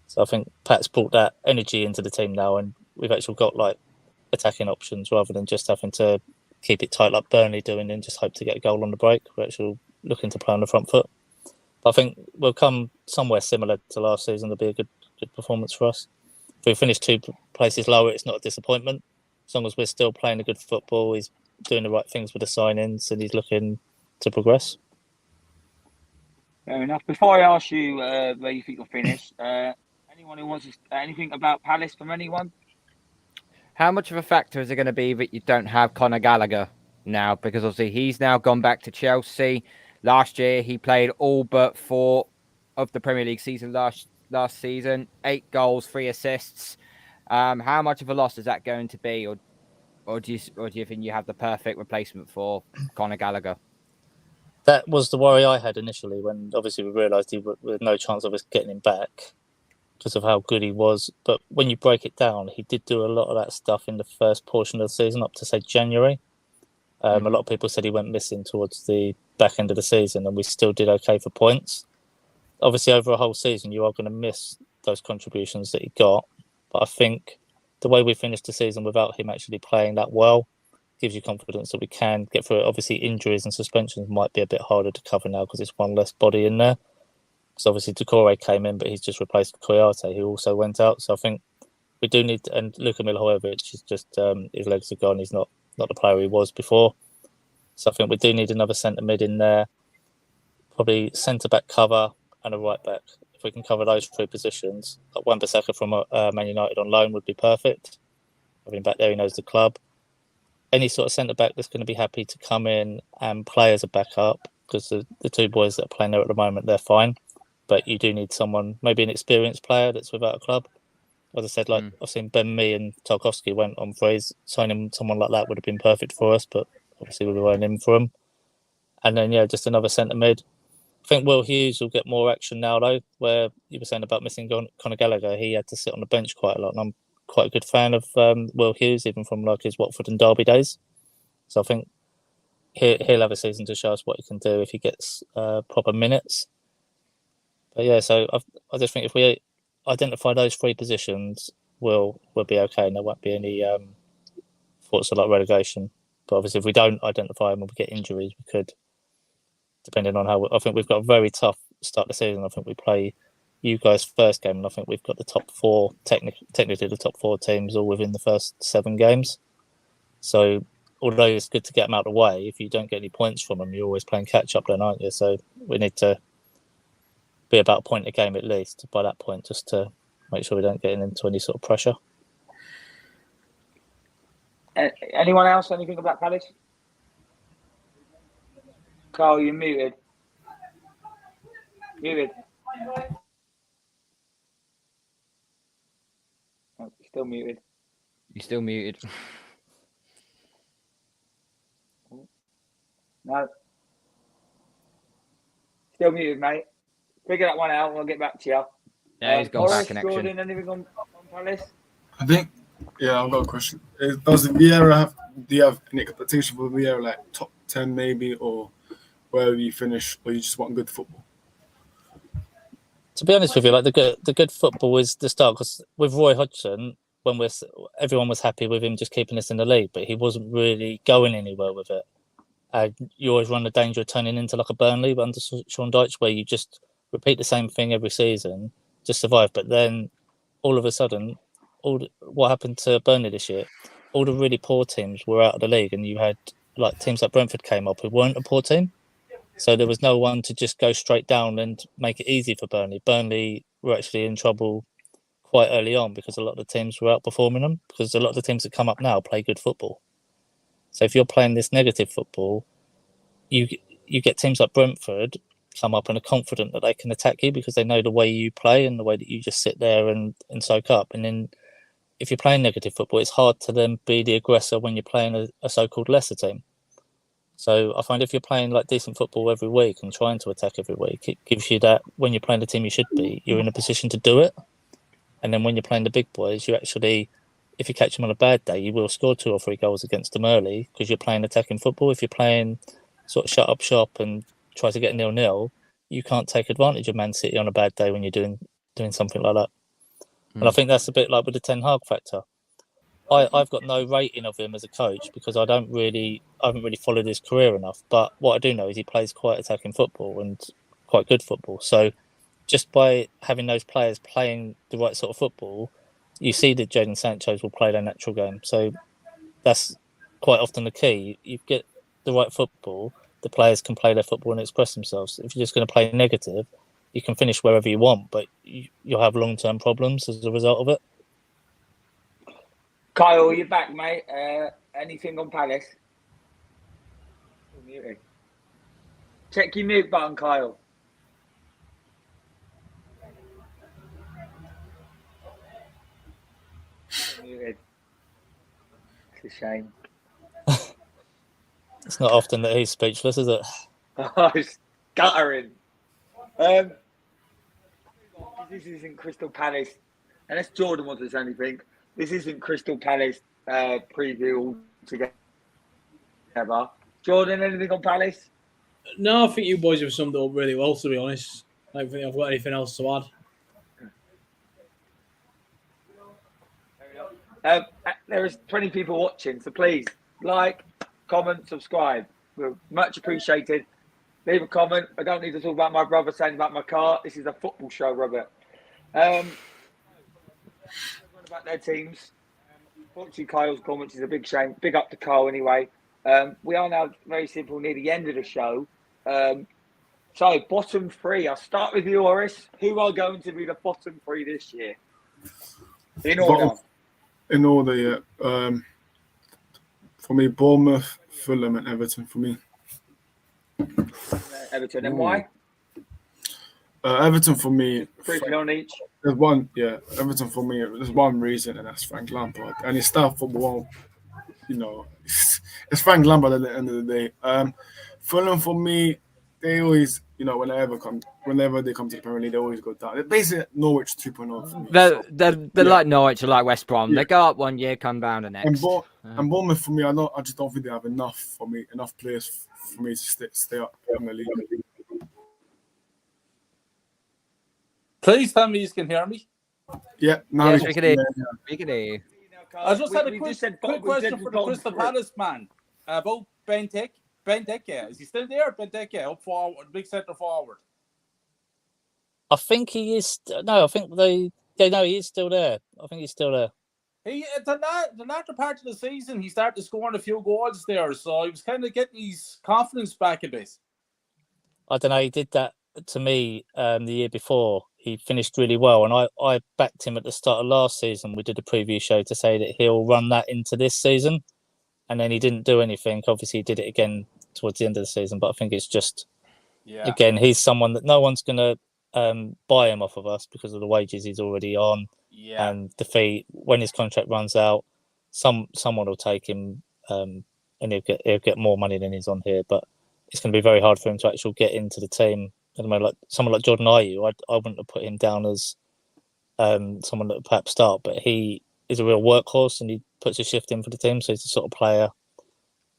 So I think Pat's brought that energy into the team now, and we've actually got like attacking options rather than just having to keep it tight like Burnley doing and just hope to get a goal on the break. We're actually looking to play on the front foot. But I think we'll come somewhere similar to last season. It'll be a good performance for us. If we finish 2 places lower, it's not a disappointment. As long as we're still playing a good football, he's doing the right things with the signings, and he's looking to progress. Fair enough. Before I ask you where you think you'll finish, anyone who wants anything about Palace from anyone? How much of a factor is it going to be that you don't have Conor Gallagher now? Because obviously he's now gone back to Chelsea. Last year he played all but 4 of the Premier League season last season. 8 goals, 3 assists. How much of a loss is that going to be, or do you think you have the perfect replacement for Conor Gallagher? That was the worry I had initially when obviously we realised there was no chance of us getting him back because of how good he was. But when you break it down, he did do a lot of that stuff in the first portion of the season up to, say, January. A lot of people said he went missing towards the back end of the season, and we still did okay for points. Obviously, over a whole season, you are going to miss those contributions that he got. But I think the way we finished the season without him actually playing that well gives you confidence that we can get through it. Obviously, injuries and suspensions might be a bit harder to cover now because it's one less body in there. So obviously, Doucouré came in, but he's just replaced Kouyaté, who also went out. So I think we do need to, and Luka Milivojevic is just his legs are gone. He's not the player he was before. So I think we do need another centre mid in there, probably centre back cover and a right back. If we can cover those 3 positions, like Wan-Bissaka from Man United on loan would be perfect. Having back there, he knows the club. Any sort of centre back that's going to be happy to come in and play as a backup, because the 2 boys that are playing there at the moment, they're fine. But you do need someone, maybe an experienced player that's without a club. As I said, like I've seen Ben Mee and Tarkowski went on freeze. Signing someone like that would have been perfect for us, but obviously we weren't in for him. And then, just another centre mid. I think Will Hughes will get more action now, though, where you were saying about missing Conor Gallagher. He had to sit on the bench quite a lot, and I'm quite a good fan of Will Hughes, even from like his Watford and Derby days. So I think he'll have a season to show us what he can do if he gets proper minutes. But so I just think if we identify those 3 positions, we'll be okay, and there won't be any thoughts of like relegation. But obviously, if we don't identify them and we get injuries, we could, depending on how I think we've got a very tough start of the season. I think we play you guys' first game, and I think we've got the top 4, technically the top 4 teams all within the first 7 games. So although it's good to get them out of the way, if you don't get any points from them, you're always playing catch up then, aren't you? So we need to be about a point a game at least by that point, just to make sure we don't get into any sort of pressure. Anyone else? Anything about Palace? Carl, you're muted. Muted. Oh, still muted. You're still muted. No. Still muted, mate. Figure that one out and we'll get back to you. Yeah, he's got back connection. Jordan, anything on Palace? I think, yeah, I've got a question. Does Vieira have? Do you have any expectation for Vieira, like top 10 maybe, or wherever you finish, or you just want good football? To be honest with you, like the good football is the start. Because with Roy Hodgson, when everyone was happy with him just keeping us in the league, but he wasn't really going anywhere with it. You always run the danger of turning into like a Burnley under Sean Dyche, where you just repeat the same thing every season to survive. But then all of a sudden, what happened to Burnley this year? All the really poor teams were out of the league, and you had like teams like Brentford came up who weren't a poor team. So there was no one to just go straight down and make it easy for Burnley. Burnley were actually in trouble quite early on because a lot of the teams were outperforming them, because a lot of the teams that come up now play good football. So if you're playing this negative football, you get teams like Brentford come up and are confident that they can attack you because they know the way you play and the way that you just sit there and soak up. And then if you're playing negative football, it's hard to then be the aggressor when you're playing a so-called lesser team. So I find if you're playing like decent football every week and trying to attack every week, it gives you that when you're playing the team you should be, you're in a position to do it. And then when you're playing the big boys, you actually, if you catch them on a bad day, you will score 2 or 3 goals against them early because you're playing attacking football. If you're playing sort of shut up shop and try to get 0-0, you can't take advantage of Man City on a bad day when you're doing something like that. And I think that's a bit like with the Ten Hag factor. I've got no rating of him as a coach because I haven't really followed his career enough. But what I do know is he plays quite attacking football and quite good football. So just by having those players playing the right sort of football, you see that Jadon Sancho's will play their natural game. So that's quite often the key. You get the right football, the players can play their football and express themselves. If you're just going to play negative, you can finish wherever you want, but you'll have long-term problems as a result of it. Kyle, you're back, mate. Anything on Palace? Check your mute button, Kyle. Muted. It's a shame. It's not often that he's speechless, is it? Oh, it's guttering. This isn't Crystal Palace, unless Jordan wants to say anything. This isn't Crystal Palace preview together. Jordan, anything on Palace? No, I think you boys have summed it up really well, to be honest. I don't think I've got anything else to add. There is 20 people watching, so please like, comment, subscribe. We're much appreciated. Leave a comment. I don't need to talk about my brother saying about my car. This is a football show, Robert. About their teams. Unfortunately, Kyle's gone, which is a big shame. Big up to Kyle anyway. We are now very simple near the end of the show. So bottom 3. I'll start with you, Oris. Who are going to be the bottom 3 this year? In order. In order, yeah. For me, Bournemouth, Fulham, and Everton. For me, Everton, and why? Everton for me. 3 on each. There's one, yeah. Everton for me. There's one reason, and that's Frank Lampard. And his staff football, you know, it's Frank Lampard at the end of the day. Fulham for me, they always, you know, whenever they come to the Premier League, they always go down. They're basically Norwich 2.0 for me. They're like Norwich or like West Brom. Yeah. They go up one year, come down the next. And Bournemouth for me, I just don't think they have enough players for me to stay up in the league. Please tell me you can hear me. Yeah, now we can hear you. I just had a quick question for the Crystal Palace man about Benteke. Is he still there? Benteke up forward, big centre forward. I think he is. No, I think they. Yeah, no, he is still there. I think he's still there. He the latter part of the season, he started scoring a few goals there, so he was kind of getting his confidence back a bit. I don't know. He did that to me the year before. He finished really well, and I backed him at the start of last season. We did a preview show to say that he'll run that into this season, and then he didn't do anything. Obviously, he did it again towards the end of the season, but I think it's just, again, he's someone that no one's going to buy him off of us because of the wages he's already on. Yeah. And the fee, when his contract runs out, someone will take him, and he'll get more money than he's on here. But it's going to be very hard for him to actually get into the team. I don't know, like someone like Jordan Ayew, I wouldn't have put him down as someone that would perhaps start, but he is a real workhorse and he puts a shift in for the team. So he's the sort of player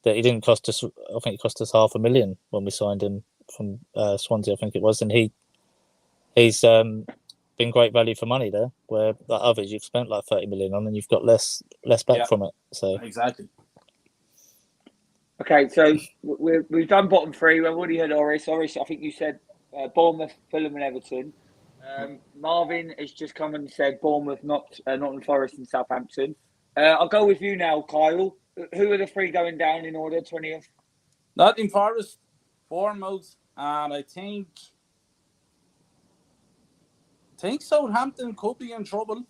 that he didn't cost us. I think it cost us $500,000 when we signed him from Swansea, I think it was, and he's been great value for money there, where like others you've spent like 30 million on and you've got less back from it. So exactly. Okay, so we've done bottom three. We've already had Oris. Oris, I think you said Bournemouth, Fulham, and Everton. Marvin has just come and said Bournemouth, Nottingham Forest, and Southampton. I'll go with you now, Kyle. Who are the three going down in order? 20th. Nottingham Forest, Bournemouth, and I think Southampton could be in trouble.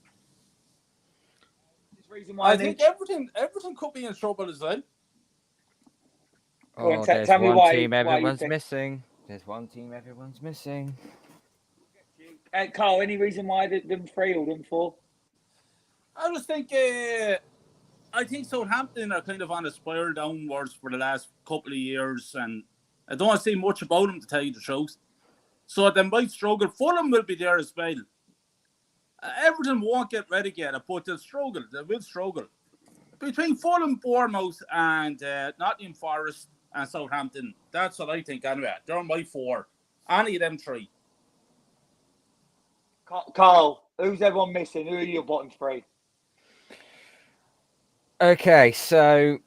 I think Everton could be in trouble as well. Oh, there's one team everyone's missing. There's one team everyone's missing. Carl, any reason why them three or them four? I just think I think Southampton are kind of on a spiral downwards for the last couple of years, and I don't see much about them, to tell you the truth. So they might struggle. Fulham will be there as well. Everton won't get relegated, but they'll struggle. They will struggle. Between Fulham, Bournemouth, and Nottingham Forest and Southampton, that's what I think anyway. They're my four. Any of them three. Carl, who's everyone missing? Who are your bottom three? Okay, so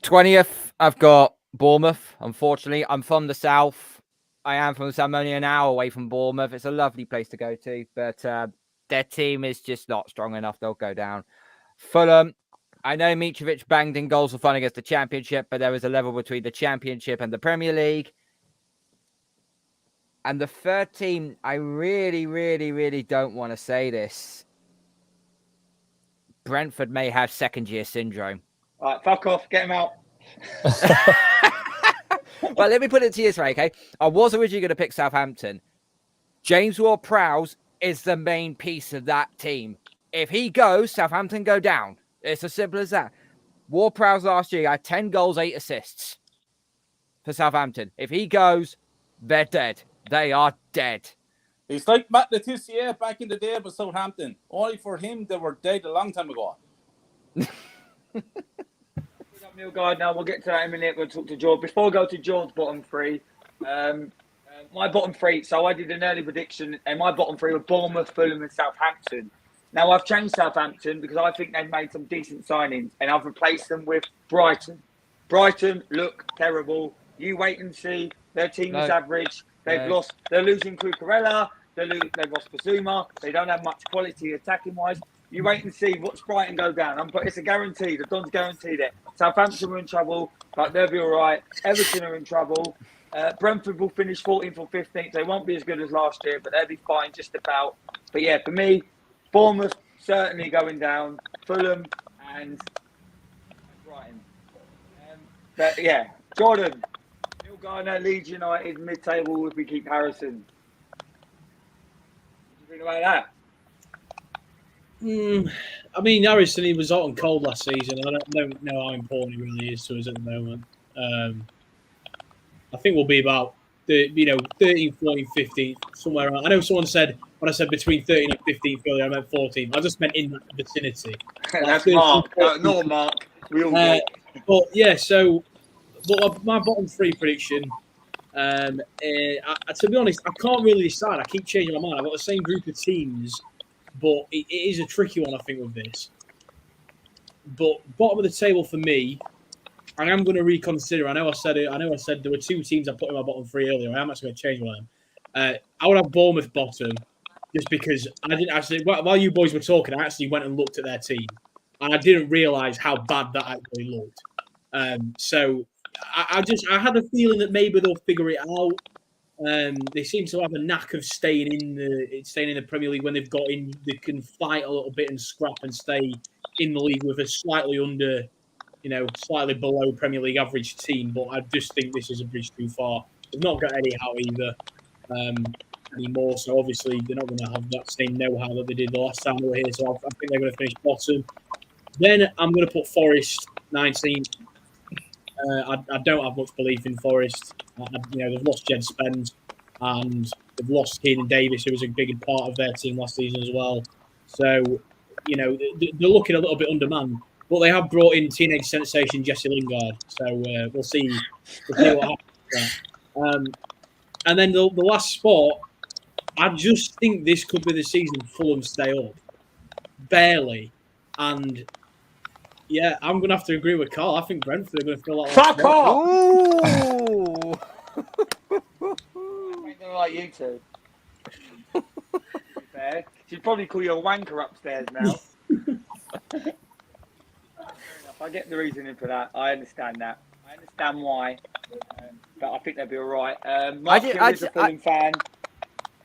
20th, I've got Bournemouth. Unfortunately, I'm from the south. I am from the south. I'm only an hour away from Bournemouth. It's a lovely place to go to, but their team is just not strong enough. They'll go down. Fulham, I know Mitrovic banged in goals for fun against the Championship, but there is a level between the Championship and the Premier League. And the third team, I really, really, really don't want to say this. Brentford may have second-year syndrome. All right, fuck off. Get him out. Well, let me put it to you this way, okay? I was originally going to pick Southampton. James Ward-Prowse is the main piece of that team. If he goes, Southampton go down. It's as simple as that. Ward-Prowse last year had 10 goals, 8 assists for Southampton. If he goes, they're dead. They are dead. He's like Matt Letizia back in the day with Southampton. Only for him, they were dead a long time ago. Neil Gardner, we'll get to that in a minute. We'll talk to George. Before we go to George's bottom three, my bottom three, so I did an early prediction, and my bottom three were Bournemouth, Fulham, and Southampton. Now, I've changed Southampton because I think they've made some decent signings, and I've replaced them with Brighton. Brighton look terrible. You wait and see. Their team is average. They're losing Cucurella. They've lost Basuma. They don't have much quality attacking-wise. You wait and see. Watch Brighton go down. It's a guarantee. The Don's guaranteed it. Southampton are in trouble, but they'll be all right. Everton are in trouble. Brentford will finish 14th or 15th. They won't be as good as last year, but they'll be fine just about. But yeah, for me, Bournemouth certainly going down. Fulham and Brighton. But yeah, Jordan, Neil Garner, Leeds United, mid-table if we keep Harrison. What do you think about that? I mean, Harrison, he was hot and cold last season. I don't know how important he really is to us at the moment. I think we'll be about 13, 14, 15, somewhere around. I know someone said, when I said between 13 and 15 earlier, I meant 14. I just meant in that vicinity. That's Mark. No, Mark. We all know. But yeah, so my bottom three prediction, to be honest, I can't really decide. I keep changing my mind. I've got the same group of teams, but it is a tricky one, I think, with this. But bottom of the table for me, I am going to reconsider. I know I said there were two teams I put in my bottom three earlier. I am actually going to change one of them. I would have Bournemouth bottom, just because I didn't actually. While you boys were talking, I actually went and looked at their team, and I didn't realise how bad that actually looked. So I had a feeling that maybe they'll figure it out. They seem to have a knack of staying in the Premier League when they've got in. They can fight a little bit and scrap and stay in the league with a slightly under, slightly below Premier League average team. But I just think this is a bridge too far. They've not got Eddie Howe either anymore, so obviously they're not going to have that same know-how that they did the last time they were here. So I think they're going to finish bottom. Then I'm going to put Forest 19th. I don't have much belief in Forest. They've lost Jed Spence and they've lost Keenan Davis, who was a big part of their team last season as well. So, they're looking a little bit undermanned. But they have brought in teenage sensation Jesse Lingard. So we'll see what happens there. And then the last spot, I just think this could be the season Fulham stay up. Barely. And yeah, I'm going to have to agree with Carl. I think Brentford are going to feel like Fuck off! Ooh! I ain't gonna like you two. Fair. She'd probably call you a wanker upstairs now. Fair enough. I get the reasoning for that. I understand that. I understand why. But I think they'll be all right. Mark is a Fulham fan.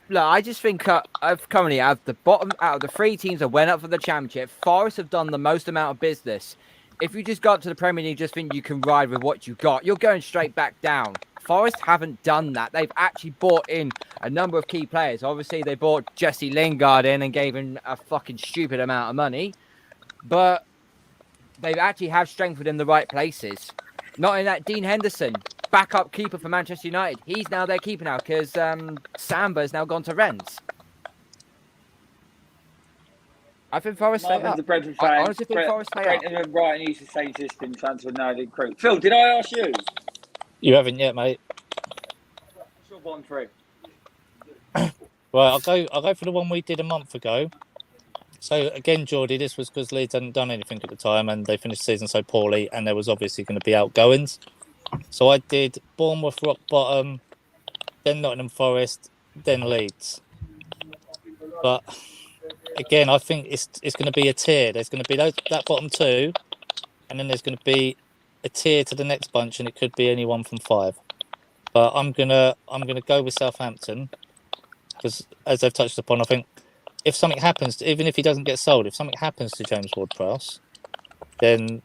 Look, I just think I've currently out of the three teams that went up for the Championship, Forest have done the most amount of business. If you just got to the Premier League, just think you can ride with what you got, you're going straight back down. Forest haven't done that. They've actually bought in a number of key players. Obviously, they bought Jesse Lingard in and gave him a fucking stupid amount of money. But they actually have strength within the right places. Not in that Dean Henderson, backup keeper for Manchester United. He's now their keeper now because Samba has now gone to Rennes. I think Forest stay up. Brentford I fan. honestly think Forest stay up. Brentford and Brighton used the same system, transfer no recruit. Phil, did I ask you? You haven't yet, mate. What's your bottom three? Right, I'll go for the one we did a month ago. So again, Geordie, this was because Leeds hadn't done anything at the time and they finished the season so poorly and there was obviously going to be outgoings. So I did Bournemouth rock bottom, then Nottingham Forest, then Leeds. But again, I think it's going to be a tier. There's going to be that bottom two, and then there's going to be a tier to the next bunch, and it could be anyone from 5. But I'm gonna go with Southampton because, as I've touched upon, I think if something happens, even if he doesn't get sold, if something happens to James Ward-Prowse, then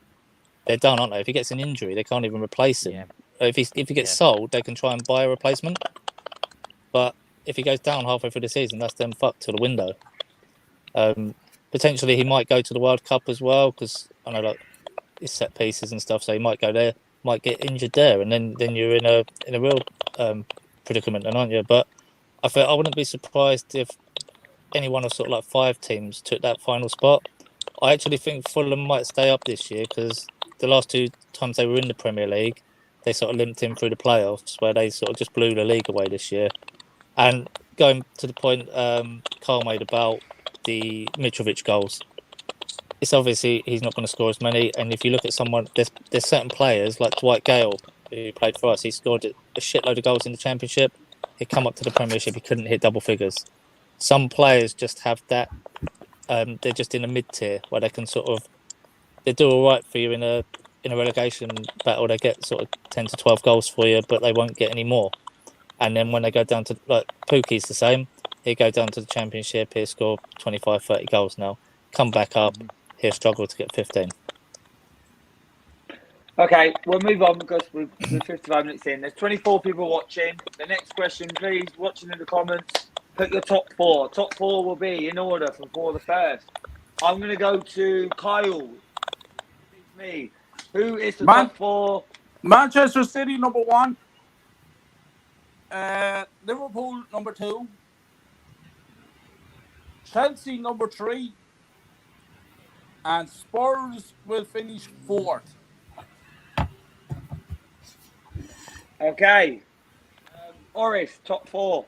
they're done, aren't they? If he gets an injury, they can't even replace him. Yeah. If he gets sold, they can try and buy a replacement. But if he goes down halfway through the season, that's then fucked to the window. Potentially, he might go to the World Cup as well because I know it's set pieces and stuff, so he might go there, might get injured there, and then you're in a real predicament, then, aren't you? But I wouldn't be surprised if any one of sort of like 5 teams took that final spot. I actually think Fulham might stay up this year because the last 2 times they were in the Premier League, they sort of limped in through the playoffs where they sort of just blew the league away this year. And going to the point Carl made about the Mitrovic goals, it's obviously he's not going to score as many. And if you look at someone, there's certain players like Dwight Gale who played for us. He scored a shitload of goals in the Championship. He'd come up to the Premiership, he couldn't hit double figures. Some players just have that. They're just in a mid tier where they can sort of they do all right for you in a relegation battle. They get sort of 10 to 12 goals for you, but they won't get any more. And then when they go down to like Pookie's the same. He'll go down to the Championship. He'll score 25, 30 goals now. Come back up. He'll struggle to get 15. Okay, we'll move on because we're 55 minutes in. There's 24 people watching. The next question, please, watching in the comments, put your top 4. Top 4 will be in order from 4 to 1st. I'm going to go to Kyle. It's me. Who is the top 4? Manchester City, number 1. Liverpool, number 2. Chelsea, number 3. And Spurs will finish 4th. Okay. Oris, top 4.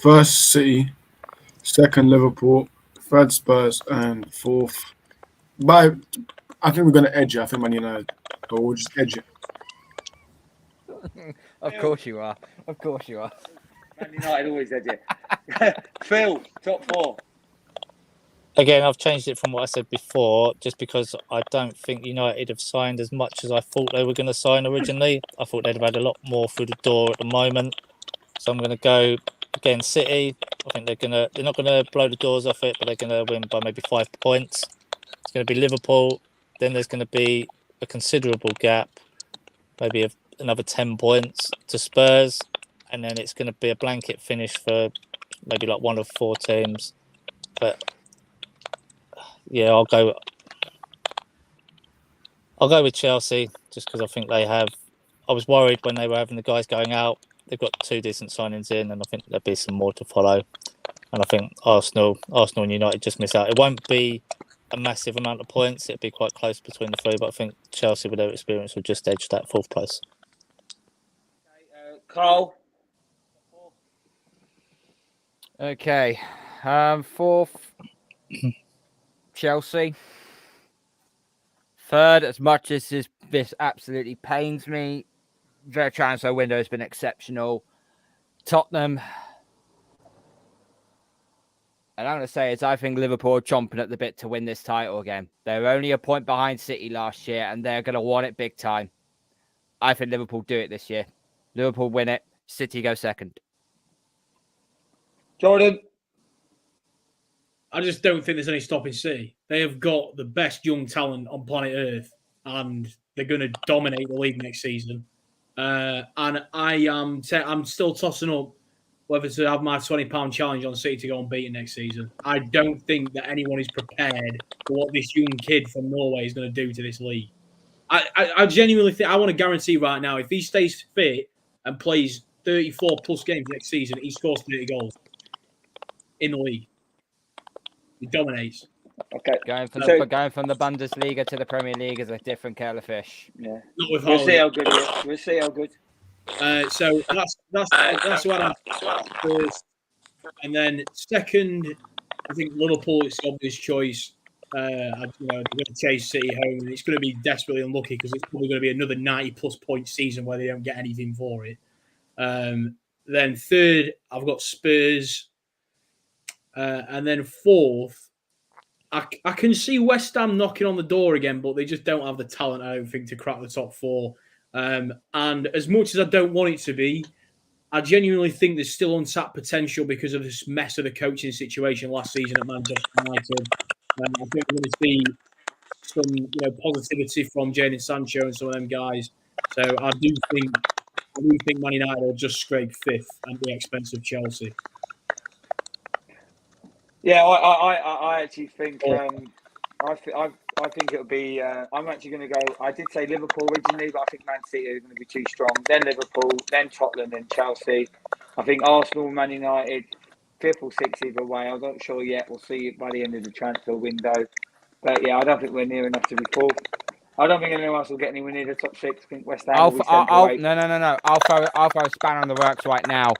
First City, 2nd Liverpool, 3rd Spurs, and 4th. But I think we're going to edge it. I think Man United. But we'll just edge it. Of course you are. Of course you are. Man United always had you. Phil, top 4. Again, I've changed it from what I said before, just because I don't think United have signed as much as I thought they were going to sign originally. I thought they'd have had a lot more through the door at the moment. So I'm going to go again City. I think they're not going to blow the doors off it, but they're going to win by maybe 5 points. It's going to be Liverpool. Then there's going to be a considerable gap, maybe another 10 points to Spurs, and then it's going to be a blanket finish for maybe like one of 4 teams. But yeah, I'll go with Chelsea just because I think they have. I was worried when they were having the guys going out. They've got 2 decent signings in, and I think there'll be some more to follow. And I think Arsenal and United just miss out. It won't be a massive amount of points. It'll be quite close between the 3, but I think Chelsea, with their experience, will just edge that 4th place. Carl. Okay. 4th, Chelsea. 3rd, as much as this absolutely pains me, their transfer window has been exceptional. Tottenham. And I'm going to say is I think Liverpool are chomping at the bit to win this title again. They're only a point behind City last year, and they're going to want it big time. I think Liverpool do it this year. Liverpool win it. City go 2nd. Jordan. I just don't think there's any stopping City. They have got the best young talent on planet Earth, and they're going to dominate the league next season. And I'm still tossing up whether to have my £20 challenge on City to go unbeaten next season. I don't think that anyone is prepared for what this young kid from Norway is going to do to this league. I genuinely think, I want to guarantee right now, if he stays fit and plays 34 plus games next season, he scores 30 goals in the league. He dominates. Okay. Going from the Bundesliga to the Premier League is a different kettle of fish. Yeah. Not with We'll Haaland. see how good he is. We'll see how good. So that's what I'm first. And then 2nd, I think Liverpool is the obvious choice. They're going to chase City home, and it's going to be desperately unlucky because it's probably going to be another 90-plus point season where they don't get anything for it. Then 3rd, I've got Spurs. And then 4th, I can see West Ham knocking on the door again, but they just don't have the talent, I don't think, to crack the top 4. And as much as I don't want it to be, I genuinely think there's still untapped potential because of this mess of the coaching situation last season at Manchester United. I think we're going to see some positivity from Jadon Sancho and some of them guys. So I do think Man United will just scrape 5th at the expense of Chelsea. Yeah, I actually think I think it'll be. I'm actually going to go. I did say Liverpool originally, but I think Man City are going to be too strong. Then Liverpool, then Tottenham, then Chelsea. I think Arsenal, Man United, 5th or 6th either way. I'm not sure yet. We'll see by the end of the transfer window. But yeah, I don't think we're near enough to be 4th. I don't think anyone else will get anywhere near the top 6. I think West Ham will be 7th or 8th. No. I'll throw a spanner on the works right now.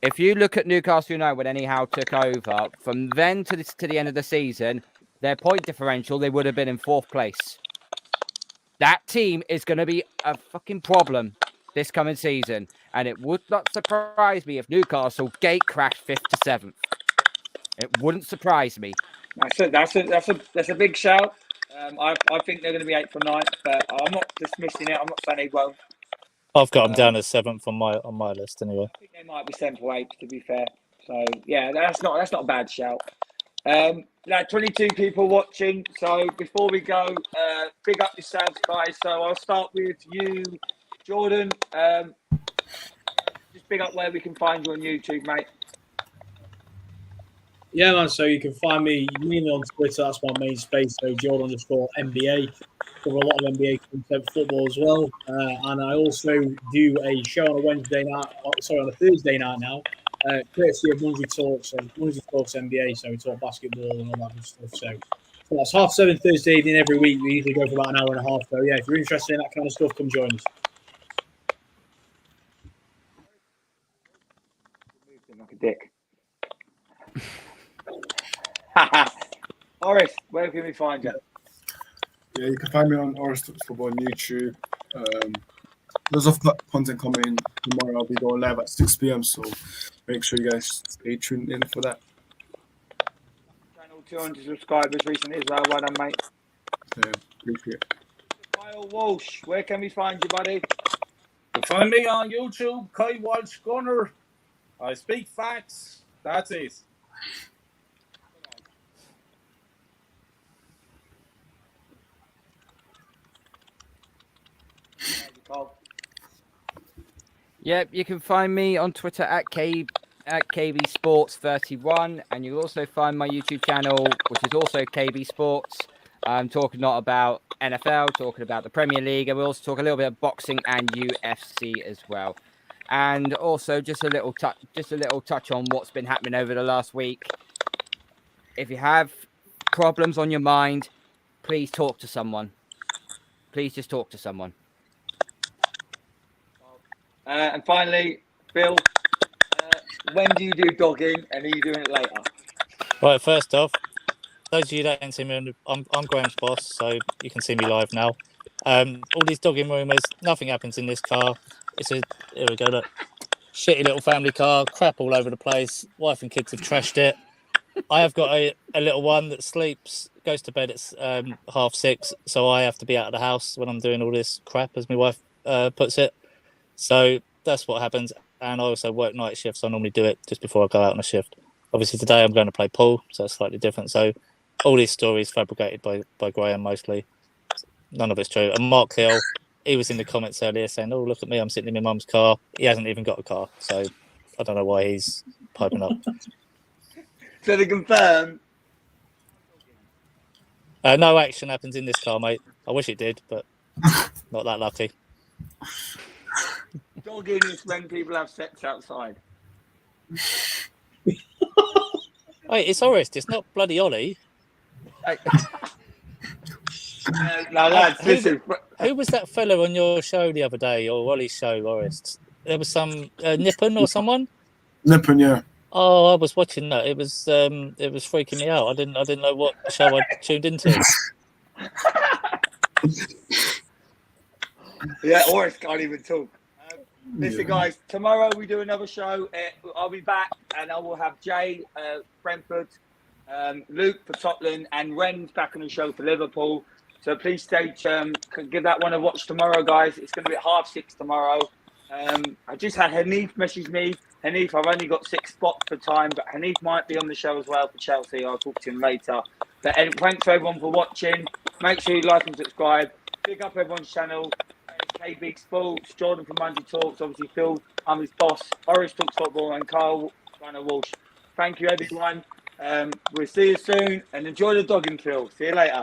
If you look at Newcastle United when Anyhow took over, from then to the end of the season, their point differential, they would have been in 4th place. That team is going to be a fucking problem this coming season, and it would not surprise me if Newcastle gate crashed 5th to 7th. It wouldn't surprise me. That's a big shout. I think they're going to be 8th or 9th, but I'm not dismissing it. I'm not saying they won't. I've got them down as 7th on my list anyway. I think they might be 7th or 8th, to be fair. So yeah, that's not a bad shout. 22 people watching. So before we go, big up yourselves, guys. So I'll start with you, Jordan. Just big up where we can find you on YouTube, mate. Yeah, man. So you can find me mainly on Twitter. That's my main space. So Jordan_NBA. Cover a lot of NBA content, football as well. And I also do a show on a on a Thursday night now. Courtesy of Monday Talks. So Monday Talks NBA. So we talk basketball and all that good stuff. So that's 7:30 Thursday evening every week. We usually go for about an hour and a half. So yeah, if you're interested in that kind of stuff, come join us. Like a dick. Horace, where can we find you? Yeah, you can find me on Horace Talks Football on YouTube. lots of content coming tomorrow. I'll be going live at 6 p.m. So make sure you guys stay tuned in for that. Channel 200 subscribers recently as well. Well done, mate. Yeah, appreciate it. Kyle Walsh, where can we find you, buddy? You can find me on YouTube, Kai Walsh Gunner. I speak facts. That's it. Yep, you can find me on Twitter at KB Sports 31, and you'll also find my YouTube channel, which is also KB Sports. I'm talking not about NFL, talking about the Premier League, and we'll also talk a little bit of boxing and UFC as well. And also just a little touch on what's been happening over the last week. If you have problems on your mind, please talk to someone. Please just talk to someone. And finally, Bill, when do you do dogging, and are you doing it later? Right, first off, those of you that ain't seen me, I'm Graham's boss, so you can see me live now. All these dogging rumours, nothing happens in this car. Here we go, look. Shitty little family car, crap all over the place. Wife and kids have trashed it. I have got a little one that sleeps, goes to bed at 6:30, so I have to be out of the house when I'm doing all this crap, as my wife puts it. So that's what happens. And I also work night shifts, so I normally do it just before I go out on a shift. Obviously, today I'm going to play pool, so it's slightly different. So all these stories fabricated by Graham mostly. None of it's true. And Mark Hill, he was in the comments earlier saying, "Oh, look at me, I'm sitting in my mum's car." He hasn't even got a car, so I don't know why he's piping up. So to confirm, No action happens in this car, mate. I wish it did, but not that lucky. dogging is when people have sex outside. Wait, it's Orist. It's not bloody Ollie. No, lads, listen. Who was that fella on your show the other day, or Ollie's show, Orist? There was some Nippon or someone. Nippon, yeah. Oh, I was watching that. It was freaking me out. I didn't know what show I tuned into. Yeah, Oris can't even talk. Listen, guys, tomorrow we do another show. I'll be back, and I will have Jay, Brentford, Luke for Tottenham, and Ren's back on the show for Liverpool. So please stay tuned. Give that one a watch tomorrow, guys. It's going to be at 6:30 tomorrow. I just had Hanif message me. Hanif, I've only got 6 spots for time, but Hanif might be on the show as well for Chelsea. I'll talk to him later. But thanks for everyone for watching. Make sure you like and subscribe. Pick up everyone's channel. KB Sports, Jordan from Monday Talks, obviously Phil, I'm his boss. Horace Talks Football, and Carl Walsh. Thank you, everyone. We'll see you soon, and enjoy the dogging, Phil. See you later.